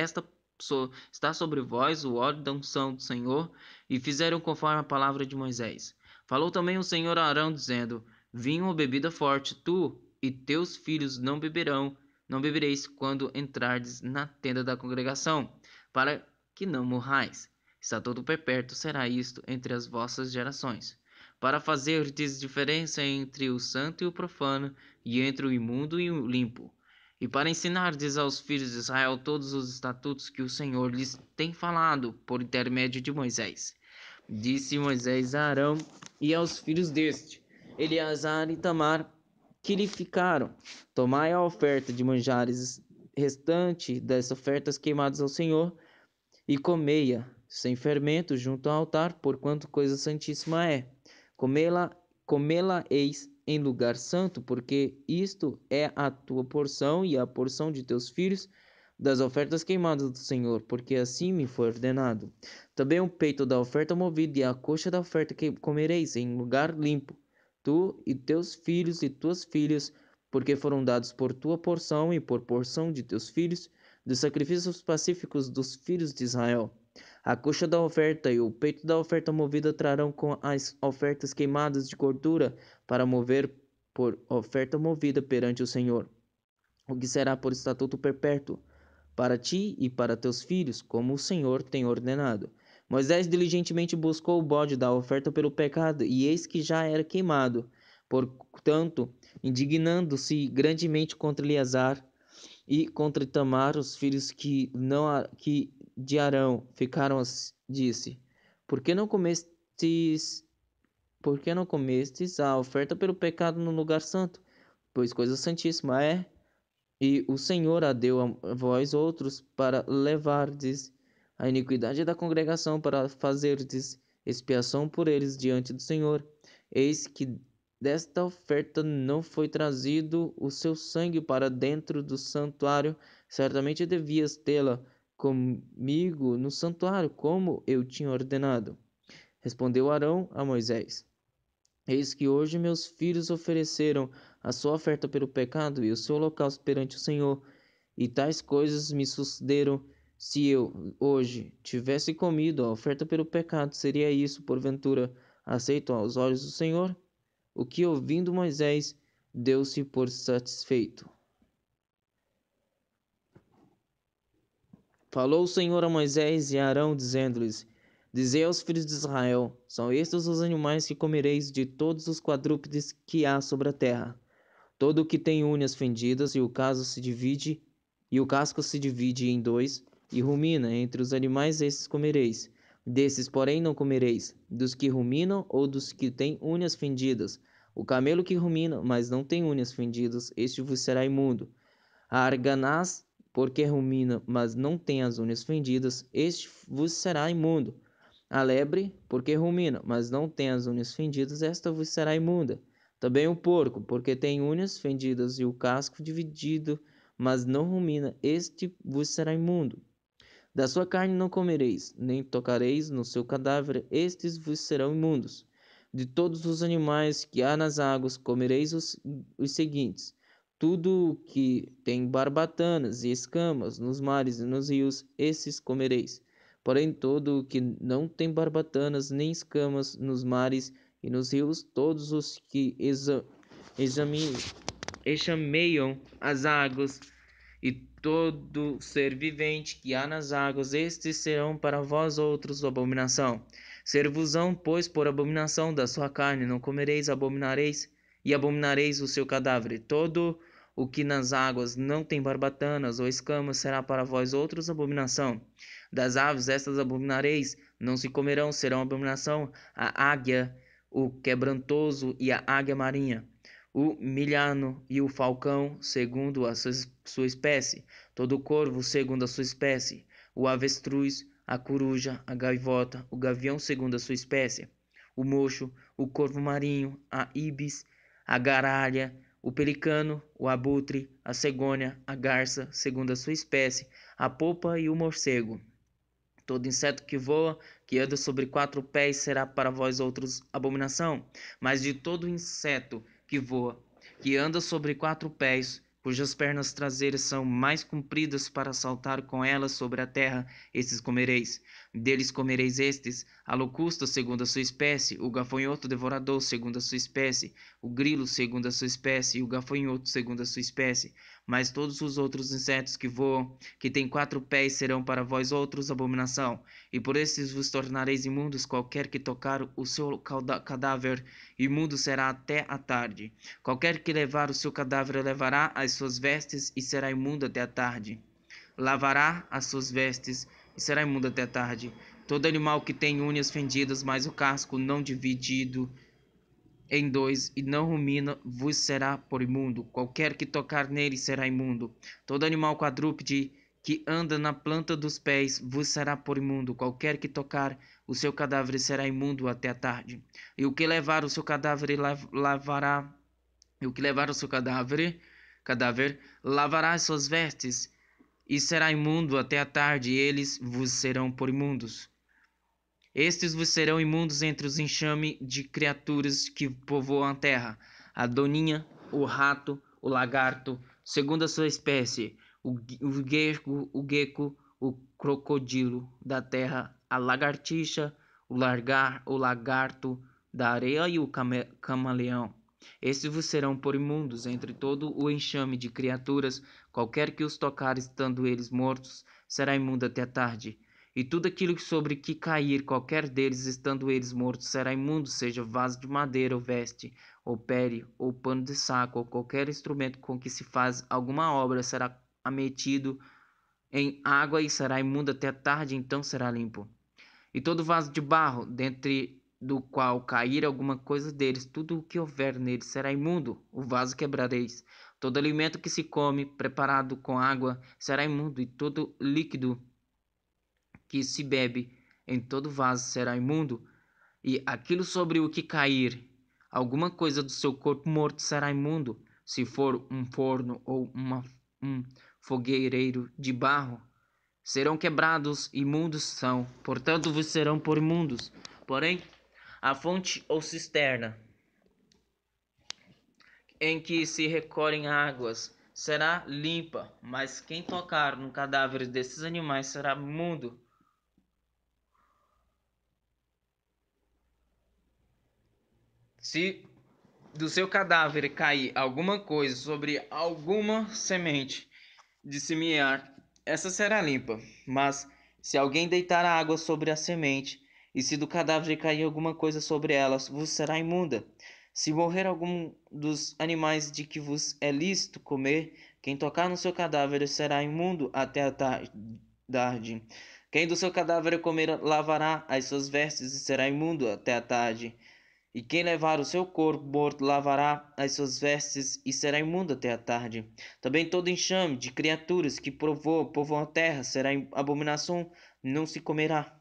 está sobre vós o óleo da unção do Senhor, e fizeram conforme a palavra de Moisés. Falou também o Senhor a Arão, dizendo: Vinho ou bebida forte, tu e teus filhos não bebereis quando entrardes na tenda da congregação, para que não morrais. Estatuto perpétuo será isto entre as vossas gerações, para fazerdes diferença entre o santo e o profano, e entre o imundo e o limpo, e para ensinardes aos filhos de Israel todos os estatutos que o Senhor lhes tem falado por intermédio de Moisés. Disse Moisés a Arão e aos filhos deste, Eleazar e Itamar, que lhe ficaram: Tomai a oferta de manjares restante das ofertas queimadas ao Senhor, e comei-a sem fermento junto ao altar, porquanto coisa santíssima é. Comê-la-eis em lugar santo, porque isto é a tua porção e a porção de teus filhos das ofertas queimadas do Senhor, porque assim me foi ordenado. Também o peito da oferta movida e a coxa da oferta que comereis em lugar limpo. tu e teus filhos e tuas filhas, porque foram dados por tua porção e por porção de teus filhos, dos sacrifícios pacíficos dos filhos de Israel. A coxa da oferta e o peito da oferta movida trarão com as ofertas queimadas de gordura para mover por oferta movida perante o Senhor, o que será por estatuto perpétuo para ti e para teus filhos, como o Senhor tem ordenado. Moisés diligentemente buscou o bode da oferta pelo pecado, e eis que já era queimado. Portanto, indignando-se grandemente contra Eleazar e contra Itamar, os filhos que de Arão, disse: Por que não comestes a oferta pelo pecado no lugar santo? Pois coisa santíssima é, e o Senhor a deu a vós outros para levardes a iniquidade da congregação, para fazerdes expiação por eles diante do Senhor. Eis que desta oferta não foi trazido o seu sangue para dentro do santuário. Certamente devias tê-la comigo no santuário, como eu tinha ordenado. Respondeu Arão a Moisés: Eis que hoje meus filhos ofereceram a sua oferta pelo pecado e o seu holocausto perante o Senhor, e tais coisas me sucederam. Se eu hoje tivesse comido a oferta pelo pecado, seria isso, porventura, aceito aos olhos do Senhor? O que, ouvindo Moisés, deu-se por satisfeito. Falou o Senhor a Moisés e a Arão, dizendo-lhes: Dizei aos filhos de Israel: São estes os animais que comereis de todos os quadrúpedes que há sobre a terra. Todo o que tem unhas fendidas, e o casco se divide em dois, e rumina, entre os animais esses comereis. Desses, porém, não comereis, dos que ruminam ou dos que têm unhas fendidas. O camelo que rumina, mas não tem unhas fendidas, este vos será imundo. A arganaz, porque rumina, mas não tem as unhas fendidas, este vos será imundo. A lebre, porque rumina, mas não tem as unhas fendidas, esta vos será imunda. Também o porco, porque tem unhas fendidas e o casco dividido, mas não rumina, este vos será imundo. Da sua carne não comereis, nem tocareis no seu cadáver, estes vos serão imundos. De todos os animais que há nas águas, comereis os seguintes: tudo o que tem barbatanas e escamas nos mares e nos rios, esses comereis. Porém, todo o que não tem barbatanas nem escamas nos mares e nos rios, todos os que enxameiam as águas, e todo ser vivente que há nas águas, estes serão para vós outros abominação. Ser-vos-ão, pois, por abominação da sua carne, não comereis, abominareis o seu cadáver. Todo o que nas águas não tem barbatanas ou escamas será para vós outros abominação. Das aves estas abominareis, não se comerão, serão abominação a águia, o quebrantoso e a águia marinha, o milhano e o falcão, segundo a sua espécie, todo corvo, segundo a sua espécie, o avestruz, a coruja, a gaivota, o gavião, segundo a sua espécie, o mocho, o corvo marinho, a ibis, a garalha, o pelicano, o abutre, a cegônia, a garça, segundo a sua espécie, a popa e o morcego. Todo inseto que voa, que anda sobre 4 pés, será para vós outros abominação. Mas de todo inseto que voa, que anda sobre 4 pés, cujas pernas traseiras são mais compridas para saltar com elas sobre a terra, estes comereis. Deles comereis estes: a locusta, segundo a sua espécie, o gafanhoto devorador, segundo a sua espécie, o grilo, segundo a sua espécie, e o gafanhoto, segundo a sua espécie. Mas todos os outros insetos que voam, que têm 4 pés, serão para vós outros abominação. E por estes vos tornareis imundos. Qualquer que tocar o seu cadáver, imundo será até a tarde. Qualquer que levar o seu cadáver, levará as suas vestes e será imundo até a tarde. Lavará as suas vestes e será imundo até a tarde. Todo animal que tem unhas fendidas, mas o casco não dividido em dois e não rumina, vos será por imundo. Qualquer que tocar nele será imundo. Todo animal quadrúpede que anda na planta dos pés vos será por imundo. Qualquer que tocar o seu cadáver será imundo até a tarde. E o que levar o seu cadáver lavará as suas vestes e será imundo até a tarde, e eles vos serão por imundos. Estes vos serão imundos entre os enxame de criaturas que povoam a terra: a doninha, o rato, o lagarto, segundo a sua espécie, o gecko, o crocodilo da terra, a lagartixa, o lagarto da areia e o camaleão. Estes vos serão por imundos entre todo o enxame de criaturas. Qualquer que os tocar, estando eles mortos, será imundo até a tarde. E tudo aquilo sobre que cair, qualquer deles, estando eles mortos, será imundo, seja vaso de madeira, ou veste, ou pele, ou pano de saco, ou qualquer instrumento com que se faz alguma obra, será metido em água e será imundo até a tarde, então será limpo. E todo vaso de barro, dentre do qual cair alguma coisa deles, tudo o que houver nele será imundo, o vaso quebrareis. Todo alimento que se come, preparado com água, será imundo, e todo líquido que se bebe em todo vaso será imundo. E aquilo sobre o que cair, alguma coisa do seu corpo morto será imundo, se for um forno ou um fogueireiro de barro. Serão quebrados, imundos são, portanto vos serão por imundos. Porém, a fonte ou cisterna em que se recolhem águas será limpa, mas quem tocar no cadáver desses animais será imundo. Se do seu cadáver cair alguma coisa sobre alguma semente de semear, essa será limpa. Mas se alguém deitar a água sobre a semente, e se do cadáver cair alguma coisa sobre ela, vos será imunda. Se morrer algum dos animais de que vos é lícito comer, quem tocar no seu cadáver será imundo até a tarde. Quem do seu cadáver comer lavará as suas vestes e será imundo até a tarde. E quem levar o seu corpo morto lavará as suas vestes e será imundo até a tarde. Também todo enxame de criaturas que povoam a terra será abominação, não se comerá.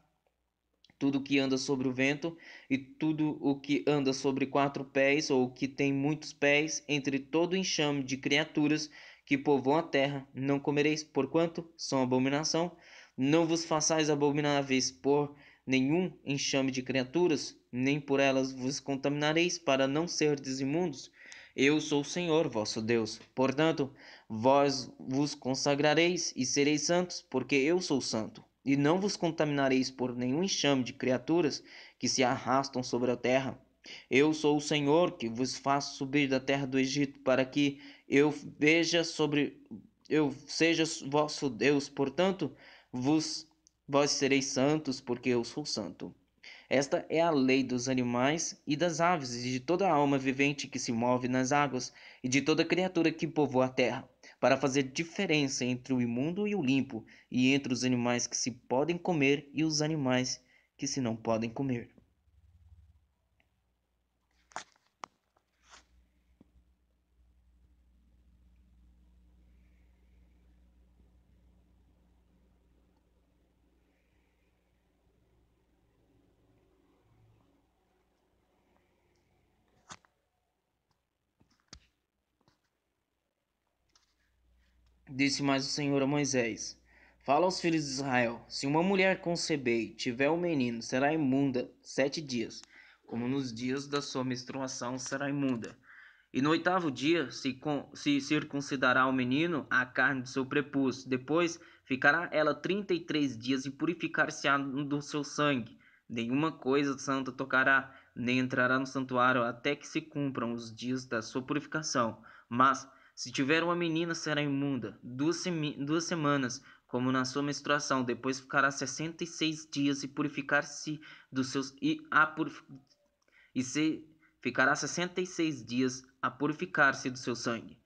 Tudo que anda sobre o vento e tudo o que anda sobre 4 pés ou que tem muitos pés, entre todo enxame de criaturas que povoam a terra, não comereis, porquanto são abominação. Não vos façais abomináveis por nenhum enxame de criaturas, nem por elas vos contaminareis, para não serdes imundos. Eu sou o Senhor vosso Deus. Portanto, vós vos consagrareis e sereis santos, porque eu sou santo. E não vos contaminareis por nenhum enxame de criaturas que se arrastam sobre a terra. Eu sou o Senhor que vos faço subir da terra do Egito, para que eu seja vosso Deus. Portanto, vós sereis santos, porque eu sou santo. Esta é a lei dos animais e das aves, e de toda alma vivente que se move nas águas, e de toda criatura que povoa a terra, para fazer diferença entre o imundo e o limpo, e entre os animais que se podem comer e os animais que se não podem comer. Disse mais o Senhor a Moisés: Fala aos filhos de Israel: se uma mulher conceber e tiver um menino, será imunda 7 dias, como nos dias da sua menstruação será imunda. E no 8º dia se circuncidará o menino a carne do seu prepúcio. Depois ficará ela 33 dias e purificar-se-á do seu sangue. Nenhuma coisa santa tocará, nem entrará no santuário até que se cumpram os dias da sua purificação. Mas se tiver uma menina, será imunda 2 semanas, como na sua menstruação. Depois ficará 66 dias e purificar-se dos seus ficará 66 dias a purificar-se do seu sangue.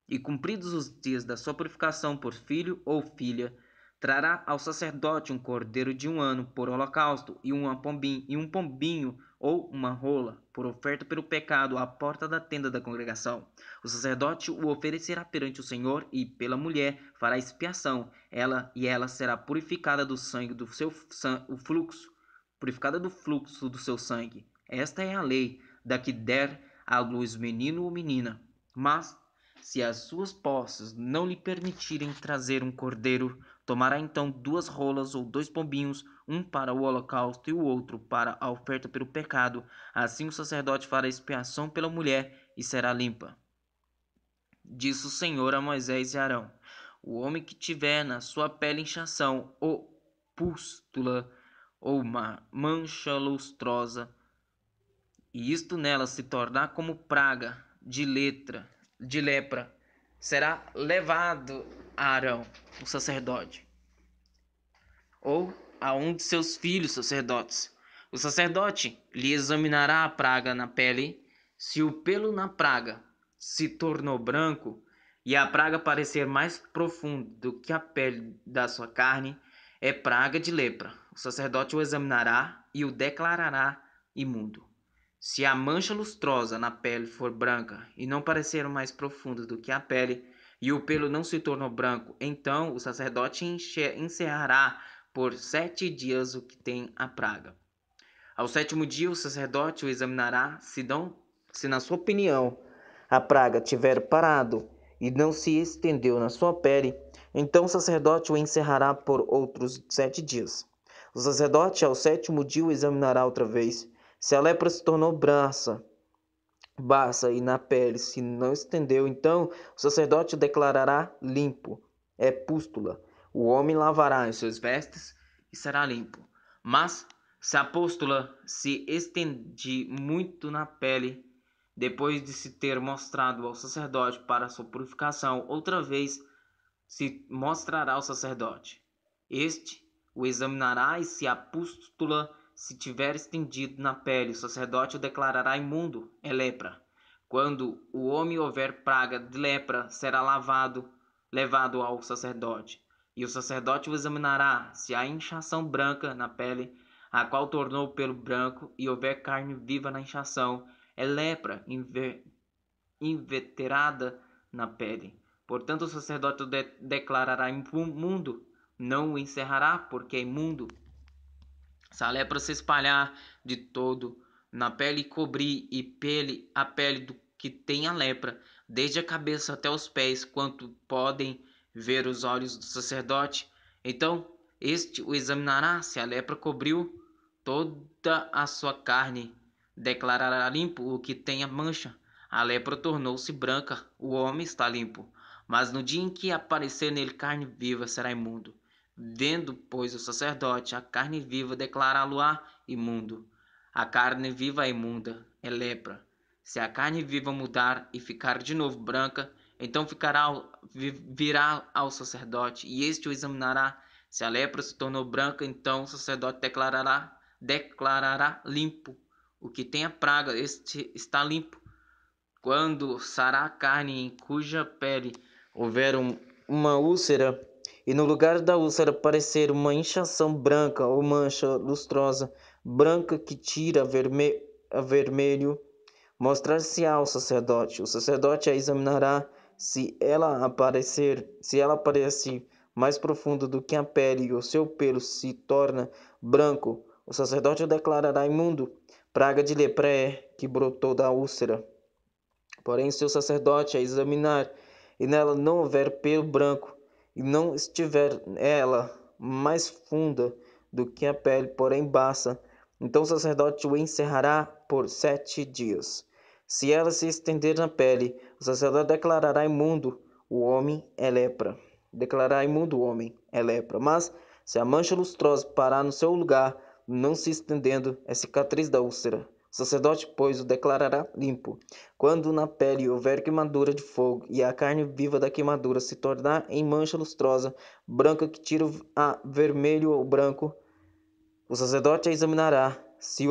E cumpridos os dias da sua purificação por filho ou filha, trará ao sacerdote um cordeiro de 1 ano por holocausto e um pombinho ou uma rola por oferta pelo pecado à porta da tenda da congregação. O sacerdote o oferecerá perante o Senhor e pela mulher fará expiação. Ela será purificada do sangue do seu fluxo do seu sangue. Esta é a lei da que der à luz menino ou menina. Mas Se as suas posses não lhe permitirem trazer um cordeiro, tomará então 2 rolas ou 2 pombinhos, um para o holocausto e o outro para a oferta pelo pecado. Assim o sacerdote fará expiação pela mulher e será limpa. Disse o Senhor a Moisés e Arão: o homem que tiver na sua pele inchação, ou pústula, ou uma mancha lustrosa, e isto nela se tornar como praga de lepra, será levado a Arão, o sacerdote, ou a um de seus filhos sacerdotes. O sacerdote lhe examinará a praga na pele. Se o pelo na praga se tornou branco e a praga parecer mais profunda do que a pele da sua carne, é praga de lepra. O sacerdote o examinará e o declarará imundo. Se a mancha lustrosa na pele for branca e não parecer mais profunda do que a pele, e o pelo não se tornou branco, então o sacerdote encerrará por 7 dias o que tem a praga. Ao 7º dia o sacerdote o examinará, se na sua opinião a praga tiver parado e não se estendeu na sua pele, então o sacerdote o encerrará por outros 7 dias. O sacerdote ao 7º dia o examinará outra vez. Se a lepra se tornou baça e na pele se não estendeu, então o sacerdote o declarará limpo. É pústula. O homem lavará as suas vestes e será limpo. Mas se a pústula se estende muito na pele, depois de se ter mostrado ao sacerdote para sua purificação, outra vez se mostrará ao sacerdote. Este o examinará, e se a pústula se tiver estendido na pele, o sacerdote o declarará imundo, é lepra. Quando o homem houver praga de lepra, será levado ao sacerdote. E o sacerdote o examinará, se há inchação branca na pele, a qual tornou o pelo branco, e houver carne viva na inchação, é lepra inveterada na pele. Portanto, o sacerdote o declarará imundo, não o encerrará, porque é imundo. Se a lepra se espalhar de todo na pele e cobrir a pele do que tem a lepra, desde a cabeça até os pés, quanto podem ver os olhos do sacerdote, então este o examinará. Se a lepra cobriu toda a sua carne, declarará limpo o que tem a mancha. A lepra tornou-se branca, o homem está limpo. Mas no dia em que aparecer nele carne viva, será imundo. Vendo, pois, o sacerdote a carne viva, declará-lo-á imundo. A carne viva é imunda, é lepra. Se a carne viva mudar e ficar de novo branca, então virá ao sacerdote, e este o examinará. Se a lepra se tornou branca, então o sacerdote declarará limpo o que tem a praga, este está limpo. Quando sarar a carne em cuja pele houver uma úlcera, e no lugar da úlcera aparecer uma inchação branca ou mancha lustrosa, branca que tira a vermelho, mostrar-se-á ao sacerdote. O sacerdote a examinará. Se ela aparece mais profundo do que a pele e o seu pelo se torna branco, o sacerdote o declarará imundo. Praga de lepra é que brotou da úlcera. Porém, se o sacerdote a examinar e nela não houver pelo branco, e não estiver ela mais funda do que a pele, porém baça, então o sacerdote o encerrará por 7 dias. Se ela se estender na pele, o sacerdote declarará imundo o homem, é lepra. Declarará imundo o homem, é lepra. Mas se a mancha lustrosa parar no seu lugar, não se estendendo, é cicatriz da úlcera. O sacerdote, pois, o declarará limpo. Quando na pele houver queimadura de fogo, e a carne viva da queimadura se tornar em mancha lustrosa, branca que tira a vermelho ou branco, o sacerdote a examinará. Se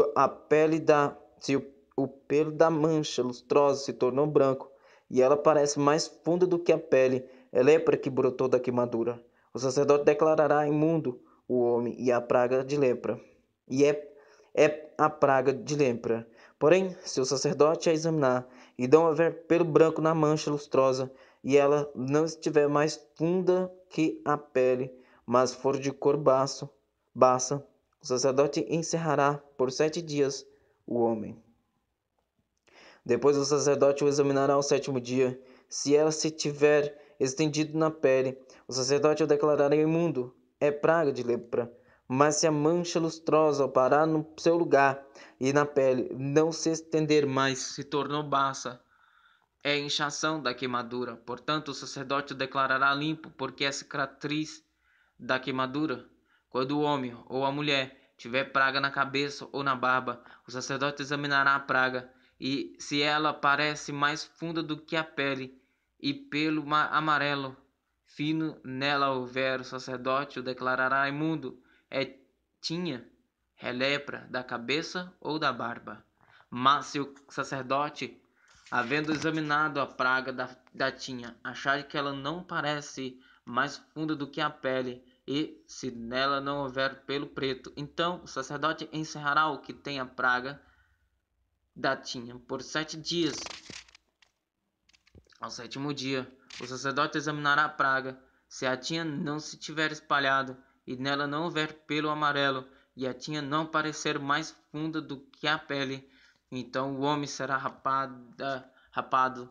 o pelo da mancha lustrosa se tornou branco, e ela parece mais funda do que a pele, é lepra que brotou da queimadura. O sacerdote declarará imundo o homem e a praga de lepra. E é a praga de lepra. Porém, se o sacerdote a examinar, e não houver pelo branco na mancha lustrosa, e ela não estiver mais funda que a pele, mas for de cor baça, o sacerdote encerrará por 7 dias o homem. Depois o sacerdote o examinará ao 7º dia. se ela se tiver estendido na pele, o sacerdote o declarará imundo. É praga de lepra. Mas se a mancha lustrosa parar no seu lugar e na pele não se estender mais, se tornou baça, é inchação da queimadura. Portanto, o sacerdote o declarará limpo, porque é cicatriz da queimadura. Quando o homem ou a mulher tiver praga na cabeça ou na barba, o sacerdote examinará a praga, e se ela parece mais funda do que a pele, e pelo amarelo fino nela houver, o sacerdote o declarará imundo. Tinha lepra da cabeça ou da barba. Mas se o sacerdote, havendo examinado a praga da tinha, achar que ela não parece mais funda do que a pele, e se nela não houver pelo preto, então o sacerdote encerrará o que tem a praga da tinha por 7 dias. Ao 7º dia, o sacerdote examinará a praga. Se a tinha não se tiver espalhado, e nela não houver pelo amarelo, e a tinha não parecer mais funda do que a pele, então o homem será rapado,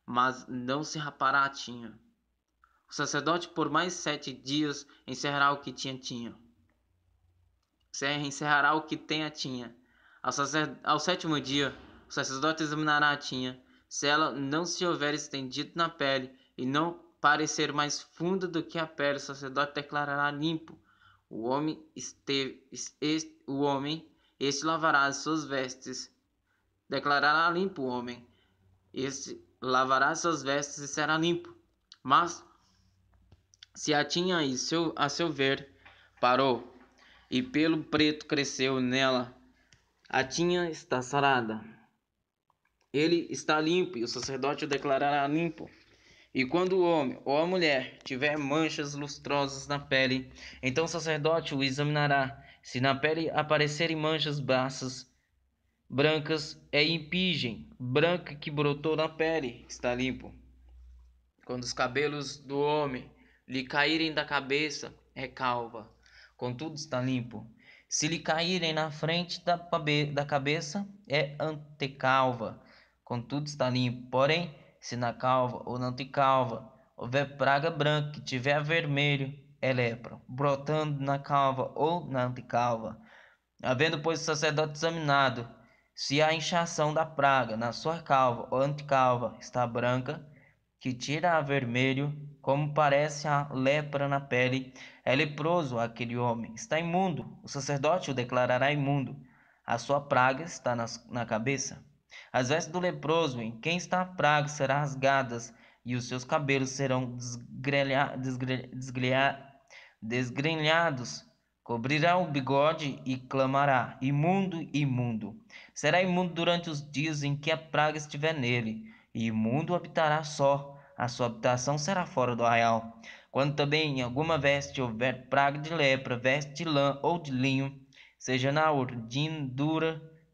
mas não se rapará a tinha. O sacerdote por mais 7 dias encerrará o que tinha. Encerrará o que tem a tinha. Ao 7º dia, o sacerdote examinará a tinha. Se ela não se houver estendido na pele e não parecer mais funda do que a pele, o sacerdote declarará limpo. O homem este lavará as suas vestes. Declarará limpo o homem. Este lavará suas vestes e será limpo. Mas se a tinha a seu ver parou, e pelo preto cresceu nela, a tinha está sarada. Ele está limpo, e o sacerdote o declarará limpo. E quando o homem ou a mulher tiver manchas lustrosas na pele, então o sacerdote o examinará. Se na pele aparecerem manchas baças, brancas, é impigem, branca que brotou na pele, está limpo. Quando os cabelos do homem lhe caírem da cabeça, é calva, contudo está limpo. Se lhe caírem na frente da cabeça, é antecalva, contudo está limpo. Porém, se na calva ou na antecalva houver praga branca que tiver vermelho, é lepra, brotando na calva ou na antecalva. Havendo, pois, o sacerdote examinado, se a inchação da praga na sua calva ou antecalva está branca, que tira a vermelho, como parece a lepra na pele, é leproso aquele homem, está imundo. O sacerdote o declarará imundo. A sua praga está na cabeça. As vestes do leproso, em quem está a praga, serão rasgadas, e os seus cabelos serão desgrenhados. Cobrirá o bigode e clamará: imundo, imundo. Será imundo durante os dias em que a praga estiver nele, e imundo habitará só. A sua habitação será fora do arraial. Quando também em alguma veste houver praga de lepra, veste de lã ou de linho, seja na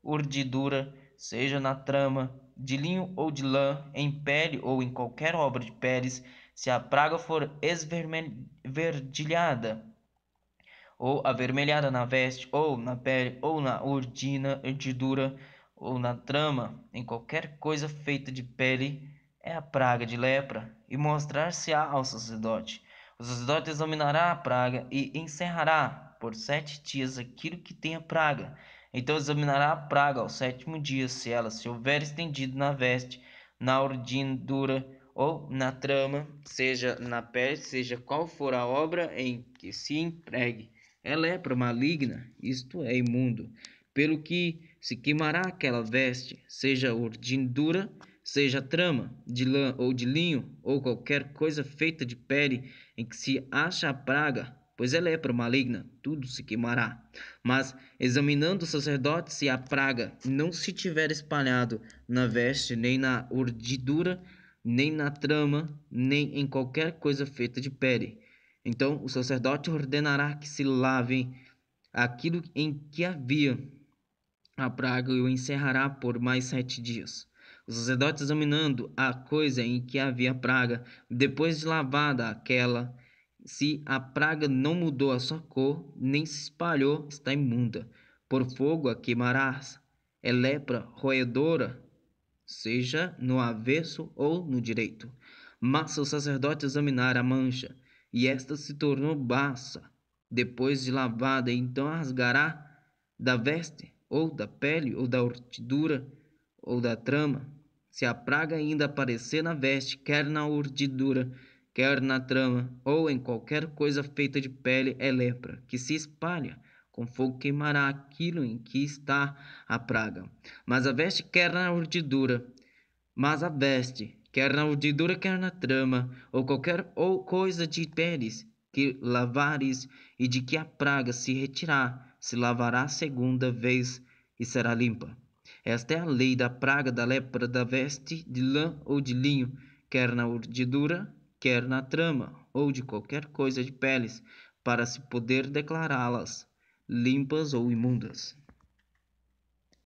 urdidura, seja na trama, de linho ou de lã, em pele ou em qualquer obra de peles, se a praga for esverdilhada ou avermelhada na veste, ou na pele, ou na urdidura, ou na trama, em qualquer coisa feita de pele, é a praga de lepra, e mostrar-se-á ao sacerdote. O sacerdote examinará a praga e encerrará por 7 dias aquilo que tem a praga. Então examinará a praga ao 7º dia, se ela se houver estendido na veste, na urdidura, ou na trama, seja na pele, seja qual for a obra em que se empregue. É lepra maligna, isto é imundo, pelo que se queimará aquela veste, seja urdidura, seja trama, de lã ou de linho, ou qualquer coisa feita de pele em que se acha a praga, pois é lepra maligna, tudo se queimará. Mas, examinando o sacerdote, se a praga não se tiver espalhado na veste, nem na urdidura, nem na trama, nem em qualquer coisa feita de pele, então o sacerdote ordenará que se lave aquilo em que havia a praga e o encerrará por mais 7 dias. O sacerdote, examinando a coisa em que havia praga, depois de lavada aquela, se a praga não mudou a sua cor, nem se espalhou, está imunda. Por fogo a queimarás. É lepra roedora, seja no avesso ou no direito. Mas o sacerdote examinara a mancha, e esta se tornou baça, depois de lavada, então a rasgará da veste, ou da pele, ou da urdidura, ou da trama. Se a praga ainda aparecer na veste, quer na urdidura, quer na trama, ou em qualquer coisa feita de pele, é lepra, que se espalha. Com fogo queimará aquilo em que está a praga. Mas a veste, quer na urdidura, quer na urdidura, quer na trama, ou qualquer ou coisa de peles, que lavares, e de que a praga se retirar, se lavará segunda vez e será limpa. Esta é a lei da praga da lepra da veste de lã ou de linho, quer na urdidura, quer na trama, ou de qualquer coisa de peles, para se poder declará-las limpas ou imundas.